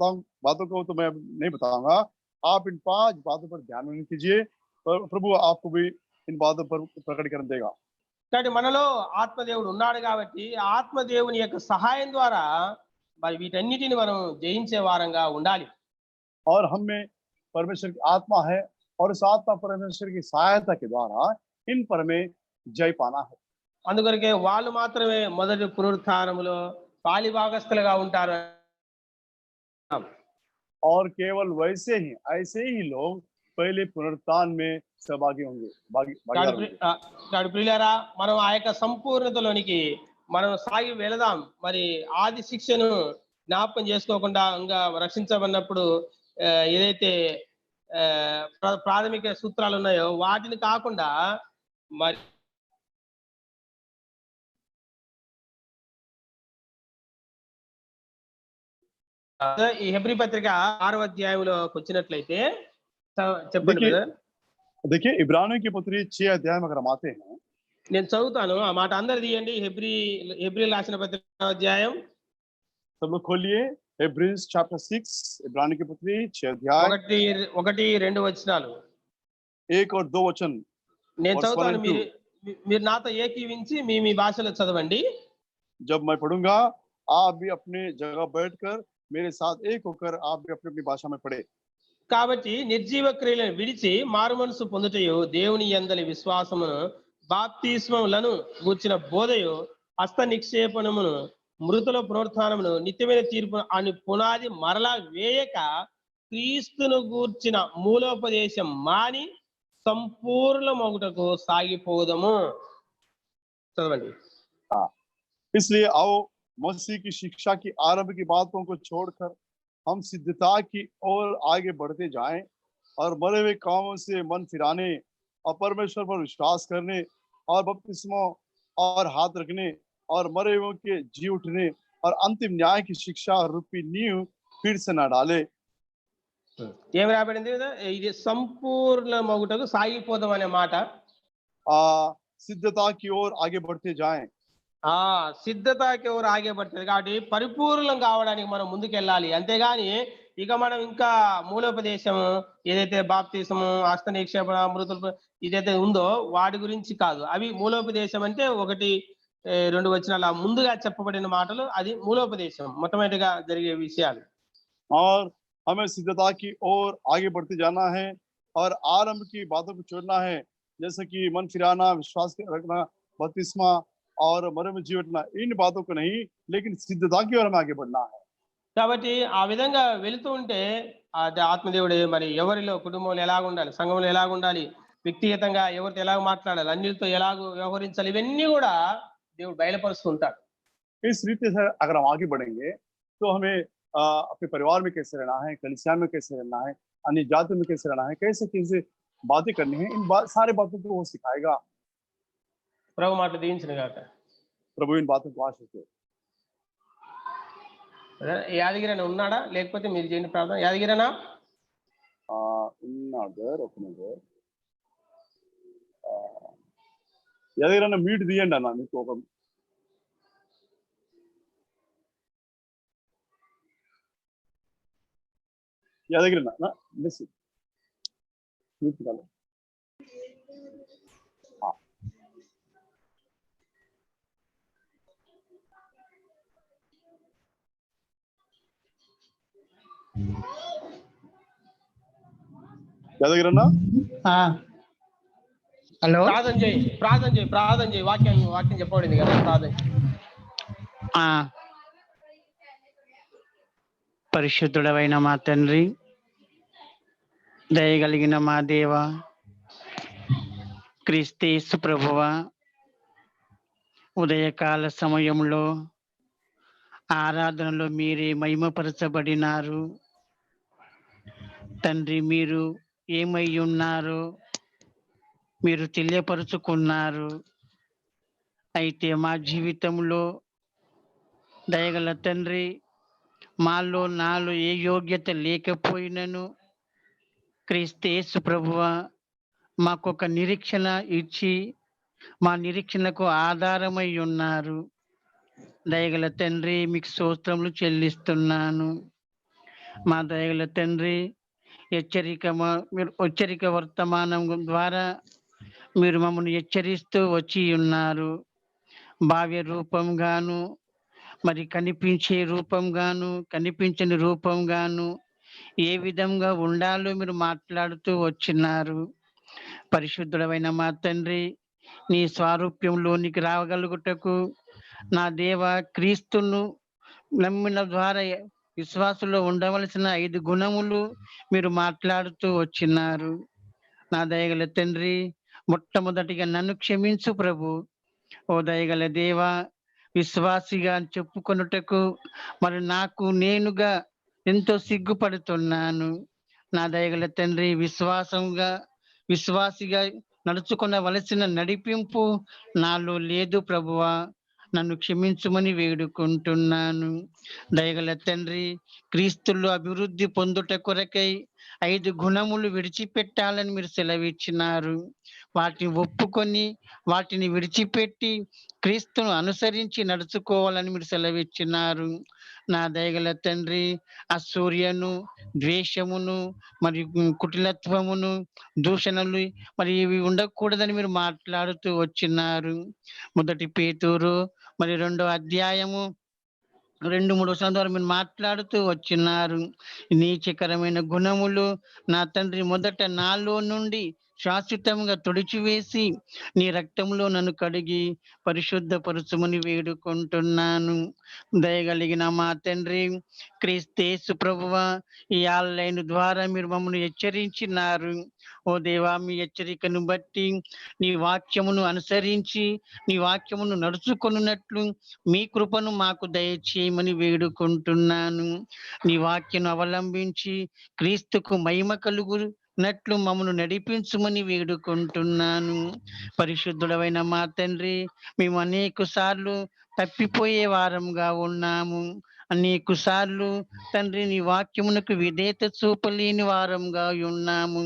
बातों को तो मैं नहीं बताऊंगा, आप इन 5 बातों पर ध्यान कीजिए, प्रभु आपको भी इन बातों पर प्रकटीकरण देगा। కాబట్టి మనలో ఆత్మదేవుడు ఉన్నాడు కాబట్టి ఆత్మదేవుని యొక్క సహాయం ద్వారా మరి వీటన్నిటిని మనం జయించే వారంగా ఉండాలి. और हम में परमेश्वर की आत्मा है और उस आत्मा परमेश्वर की सहायता के द्वारा इन पर में जय पाना है। అందుకొరకే వాళ్ళు మాత్రమే మొదటి పునరుత్థానములో పాలిభాగస్తులుగా ఉంటారు. और केवल ऐसे ही लोग पहले पुनरुत्थान में सहभागी होंगे, भागीदार होंगे। కాబట్టి ప్రియులారా, మనం ఆ యొక్క సంపూర్ణతలోనికి మనం సాగి వెళదాం. మరి ఆది శిక్షను జ్ఞాపకం చేసుకోకుండా ఇంకా రక్షించబడినప్పుడు ఏదైతే ప్రాథమిక సూత్రాలు ఉన్నాయో వాటిని కాకుండా మరి ఈ హెబ్రీ పత్రిక 6వ అధ్యాయంలోకి వచ్చినట్లయితే చెప్పండి देखिए బ్రదర్. देखिए इब्रानियों की पत्री 6 अध्याय में अगर हम आते हैं, నేను చదువుతాను. ఆ మాట అందరు తీయండి. హెబ్రీ రాసిన పత్రిక అధ్యాయం सब लोग खोलिए Hebrews chapter 6, इब्रानियों की पत्री 6 अध्याय 1-2 వచనాలు 1 और 2 वचन। నేను Verse 1 చదువుతాను. and 2। మీరు నాతో ఏకీవించి మీ భాషలో చదవండి. जब मैं पढ़ूंगा आप भी अपने जगह बैठकर मेरे साथ एक होकर आप भी अपनी अपनी भाषा में पढ़े। కాబట్టి నిర్జీవ క్రియలను విడిచి మారుమనసు పొందుటయు దేవుని యందలి విశ్వాసమును బాప్తిస్మములను గూర్చిన బోధయు హస్త నిక్షేపణమును మృతుల పునరుత్థానమును నిత్యమైన తీర్పు అని పునాది మరలా వేయక క్రీస్తును గూర్చిన మూలోపదేశం మాని సంపూర్ణ మొగుటకు సాగిపోదము. చదవండి. इसलिए आओ मसीह की शिक्षा की आरंभ की बातों को छोड़कर हम सिद्धता की ओर आगे बढ़ते जाएं और मरे हुए कामों से मन फिराने और परमेश्वर पर विश्वास करने और बपतिस्मों और हाथ रखने और मरे हुए के जी उठने और अंतिम न्याय की शिक्षा रूपी नींव फिर से न डाले। ఏం రాబడింది కదా, ఇది సంపూర్ణ మొగుటకు సాగిపోదాం అనే మాట. सिद्धता की ओर आगे बढ़ते जाएं। సిద్ధతకి ఎవరు ఆగేపడుతుంది కాబట్టి పరిపూర్ణం కావడానికి మనం ముందుకెళ్ళాలి. అంతేగాని ఇక మనం ఇంకా మూలోపదేశం ఏదైతే బాప్తిసము హస్త నిక్షేపణ మృతులు ఇదైతే ఉందో వాటి గురించి కాదు. అవి మూలోపదేశం అంటే 1-2 వచనాల ముందుగా చెప్పబడిన మాటలు. అది మూలోపదేశం మొట్టమొదటిగా జరిగే విషయాలు. और हमें सिद्धता की ओर आगे बढ़ते जाना है और आरंभ की बातों को छोड़ना है, जैसे कि मन फिराना, विश्वास रखना, बपतिस्मा और मरे में जी उठना, इन बातों को नहीं लेकिन सिद्धता की ओर हमें आगे बढ़ना है। కాబట్టి ఆ విధంగా వెళుతూ ఉంటే అది ఆత్మదేవుడే మరి ఎవరిలో కుటుంబంలో ఎలాగ ఉండాలి, సంఘంలో ఎలాగ ఉండాలి, వ్యక్తిగతంగా ఎవరితో ఎలాగ మాట్లాడాలి, అన్నిటితో ఎలాగ వ్యవహరించాలి, ఇవన్నీ కూడా దేవుడు బయలుపరుస్తుంటాడు. इस रीति से अगर हम आगे बढ़ेंगे तो हमें अपने परिवार में कैसे रहना है, कलीसिया में कैसे रहना है, अन्य जाति में कैसे रहना है, कैसे कैसे बातें करनी है, इन सारी बातों को वो सिखाएगा। ప్రభు మాటలు దీవించిన గాక. प्रभु इन बातों को आशीष दे। యాదగిరి అన్న ఉన్నాడా? లేకపోతే మీరు చేయండి ప్రార్థన. యాదగిరనా ఏదైనా మీట్ తీయండి అన్న, మీకు ఒక యాదగిరినా మిస్ మీట్ కాదు. యాదగిరన్నా హలో, ప్రార్థన చేయి. వాక్యం చెప్పబడింది కదా, ప్రార్థన. పరిశుద్ధుడవైన మా తండ్రి, దయగలిగిన మా దేవ, క్రీస్తు ప్రభువ, ఉదయకాల సమయంలో ఆరాధనలో మీరే మహిమపరచబడినారు తండ్రి. మీరు ఏమై ఉన్నారో మీరు తెలియపరుచుకున్నారు. అయితే మా జీవితంలో దయగల తండ్రి, మాలో నాలో ఏ యోగ్యత లేకపోయినను క్రీస్తు ప్రభువ మాకొక నిరీక్షణ ఇచ్చి మా నిరీక్షణకు ఆధారమై ఉన్నారు. దయగల తండ్రి, మీకు స్తోత్రములు చెల్లిస్తున్నాను. మా దయగల తండ్రి, హెచ్చరిక వర్తమానం ద్వారా మీరు మమ్మల్ని హెచ్చరిస్తూ వచ్చి ఉన్నారు. భావ్య రూపంగాను, మరి కనిపించే రూపంగాను, కనిపించని రూపంగాను ఏ విధంగా ఉండాలో మీరు మాట్లాడుతూ వచ్చినారు. పరిశుద్ధుడమైన మా తండ్రి, నీ స్వారూప్యంలోనికి రాగలుగుటకు నా దేవ, క్రీస్తును నమ్మిన ద్వారా విశ్వాసంలో ఉండవలసిన 5 గుణములు మీరు మాట్లాడుతూ వచ్చినారు. నా దయగల తండ్రి, మొట్టమొదటిగా నన్ను క్షమించు ప్రభు. ఓ దయగల దేవా, విశ్వాసిగా చెప్పుకొనుటకు మరి నాకు నేనుగా ఎంతో సిగ్గుపడుతున్నాను. నా దయగల తండ్రి, విశ్వాసిగా నడుచుకొనవలసిన నడిపింపు నాలో లేదు ప్రభువా. నన్ను క్షమించుమని వేడుకుంటున్నాను. దయగల తండ్రి, క్రీస్తులో అభివృద్ధి పొందుట కొరకై 5 గుణములు విడిచిపెట్టాలని మీరు సెలవిచ్చినారు. వాటిని ఒప్పుకొని వాటిని విడిచిపెట్టి క్రీస్తును అనుసరించి నడుచుకోవాలని మీరు సెలవిచ్చినారు. నా దయగల తండ్రి, అసూయను, ద్వేషమును, మరియు కుటిలత్వమును, దూషణలు మరి ఇవి ఉండకూడదని మీరు మాట్లాడుతూ వచ్చినారు. మొదటి పేతురు మరి 2వ అధ్యాయము 2-3 వచనాల ద్వారా మీరు మాట్లాడుతూ వచ్చినారు. నీచకరమైన గుణములు నా తండ్రి మొదట నాలో నుండి శాశ్వతంగా తుడిచివేసి నీ రక్తంలో నన్ను కడిగి పరిశుద్ధపరచుమని వేడుకుంటున్నాను. దయగలిగిన మా తండ్రి, క్రీస్తు ప్రభువా, ఈ ఆన్లైన్ ద్వారా మీరు మమ్మల్ని హెచ్చరించినారు. ఓ దేవా, మీ హెచ్చరికను బట్టి నీ వాక్యమును అనుసరించి నీ వాక్యమును నడుచుకొనున్నట్లు మీ కృపను మాకు దయచేయమని వేడుకుంటున్నాను. నీ వాక్యను అవలంబించి క్రీస్తుకు మహిమ కలుగునట్లు మమ్మను నడిపించుమని వేడుకుంటున్నాను. పరిశుద్ధుడవైన మా తండ్రి, మేము అనేక సార్లు తప్పిపోయే వారంగా ఉన్నాము. అనేక సార్లు తండ్రి నీ వాక్యమునకు విధేయత చూపలేని వారంగా ఉన్నాము.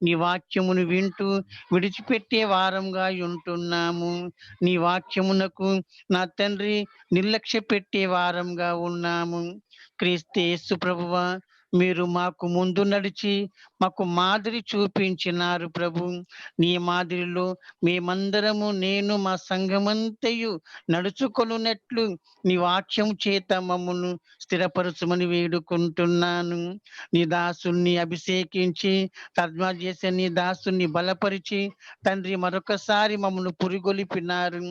నీ వాక్యమును వింటూ విడిచిపెట్టే వారంగా ఉంటున్నాము. నీ వాక్యమునకు నా తండ్రి నిర్లక్ష్య పెట్టే వారంగా ఉన్నాము. క్రీస్తు ప్రభువా, మీరు మాకు ముందు నడిచి మాకు మాదిరి చూపించినారు ప్రభు. నీ మాదిరిలో మేమందరము, నేను మా సంఘమంతయు నడుచుకొనున్నట్లు నీ వాక్యం చేత మమ్మను స్థిరపరచుమని వేడుకుంటున్నాను. నీ దాసుని అభిషేకించి తర్జుమా చేసే నీ దాసుని బలపరిచి తండ్రి మరొకసారి మమ్మల్ని పురిగొలిపినారు.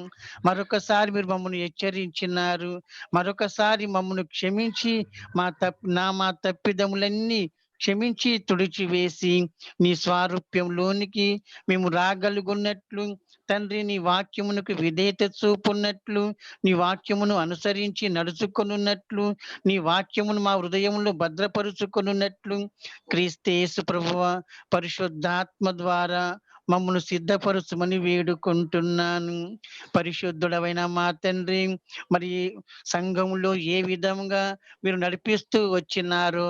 మరొకసారి మీరు మమ్మల్ని హెచ్చరించినారు. మరొకసారి మమ్మల్ని క్షమించి మా తప్పిదములన్నీ క్షమించి తుడిచివేసి నీ స్వారూప్యంలోనికి మేము రాగలుగున్నట్లు తండ్రి, నీ వాక్యమునకు విధేయత చూపున్నట్లు, నీ వాక్యమును అనుసరించి నడుచుకొనున్నట్లు, నీ వాక్యమును మా హృదయంలో భద్రపరుచుకొనున్నట్లు క్రీస్తు ప్రభువా, పరిశుద్ధాత్మ ద్వారా మమ్మను సిద్ధపరచుమని వేడుకుంటున్నాను. పరిశుద్ధుడవైన మా తండ్రి, మరి సంఘములో ఏ విధంగా మీరు నడిపిస్తూ వచ్చినారో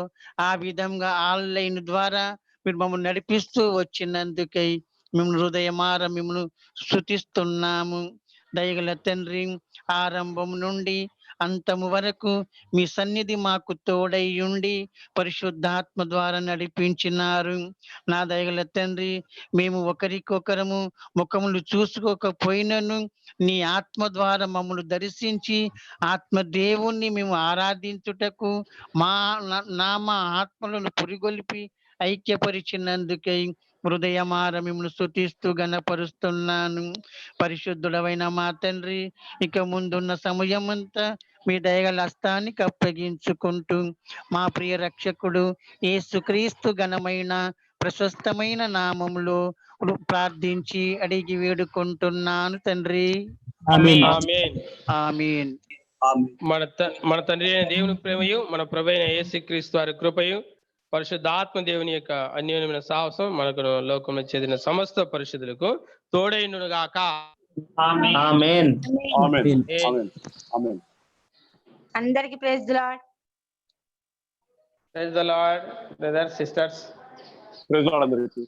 ఆ విధంగా ఆన్లైన్ ద్వారా మీరు మమ్మల్ని నడిపిస్తూ వచ్చినందుకై మేము హృదయమార మిమ్మల్ని స్తుతిస్తున్నాము. దయగల తండ్రి, ఆరంభం నుండి అంతము వరకు మీ సన్నిధి మాకు తోడై ఉండి పరిశుద్ధాత్మ ద్వారా నడిపించినారు. నా దయగల తండ్రి, మేము ఒకరికొకరము ముఖములు చూసుకోకపోయినను నీ ఆత్మ ద్వారా మమ్మల్ని దర్శించి ఆత్మ దేవుణ్ణి మేము ఆరాధించుటకు మా ఆత్మలను పురిగొల్పి ఐక్యపరిచినందుకై హృదయమార మిమ్మల్ని స్తుతిస్తూ గణపరుస్తున్నాను. పరిశుద్ధుడవైన మా తండ్రి, ఇక ముందున్న సమయం అంతా మీ దయగల హస్తానికి అప్పగించుకుంటూ మా ప్రియ రక్షకుడు యేసుక్రీస్తు ఘనమైన ప్రశస్తమైన నామములో ప్రార్థించి అడిగి వేడుకుంటున్నాను తండ్రి. ఆమేన్. ఆమేన్. మన తండ్రి అయిన దేవుని ప్రేమయు మన ప్రభు అయిన యేసుక్రీస్తు వారి కృపయు పరిశుద్ధాత్మ దేవుని యొక్క అన్యోన్యమైన సాహసం మనకు లోకంలో చెందిన సమస్త పరిశుద్ధులకు తోడైండును గాక. ఆమేన్. ఆమేన్. ఆమేన్. ఆమేన్. అందరికి praise the Lord. Praise the Lord brothers sisters. Praise Lord అందరికీ.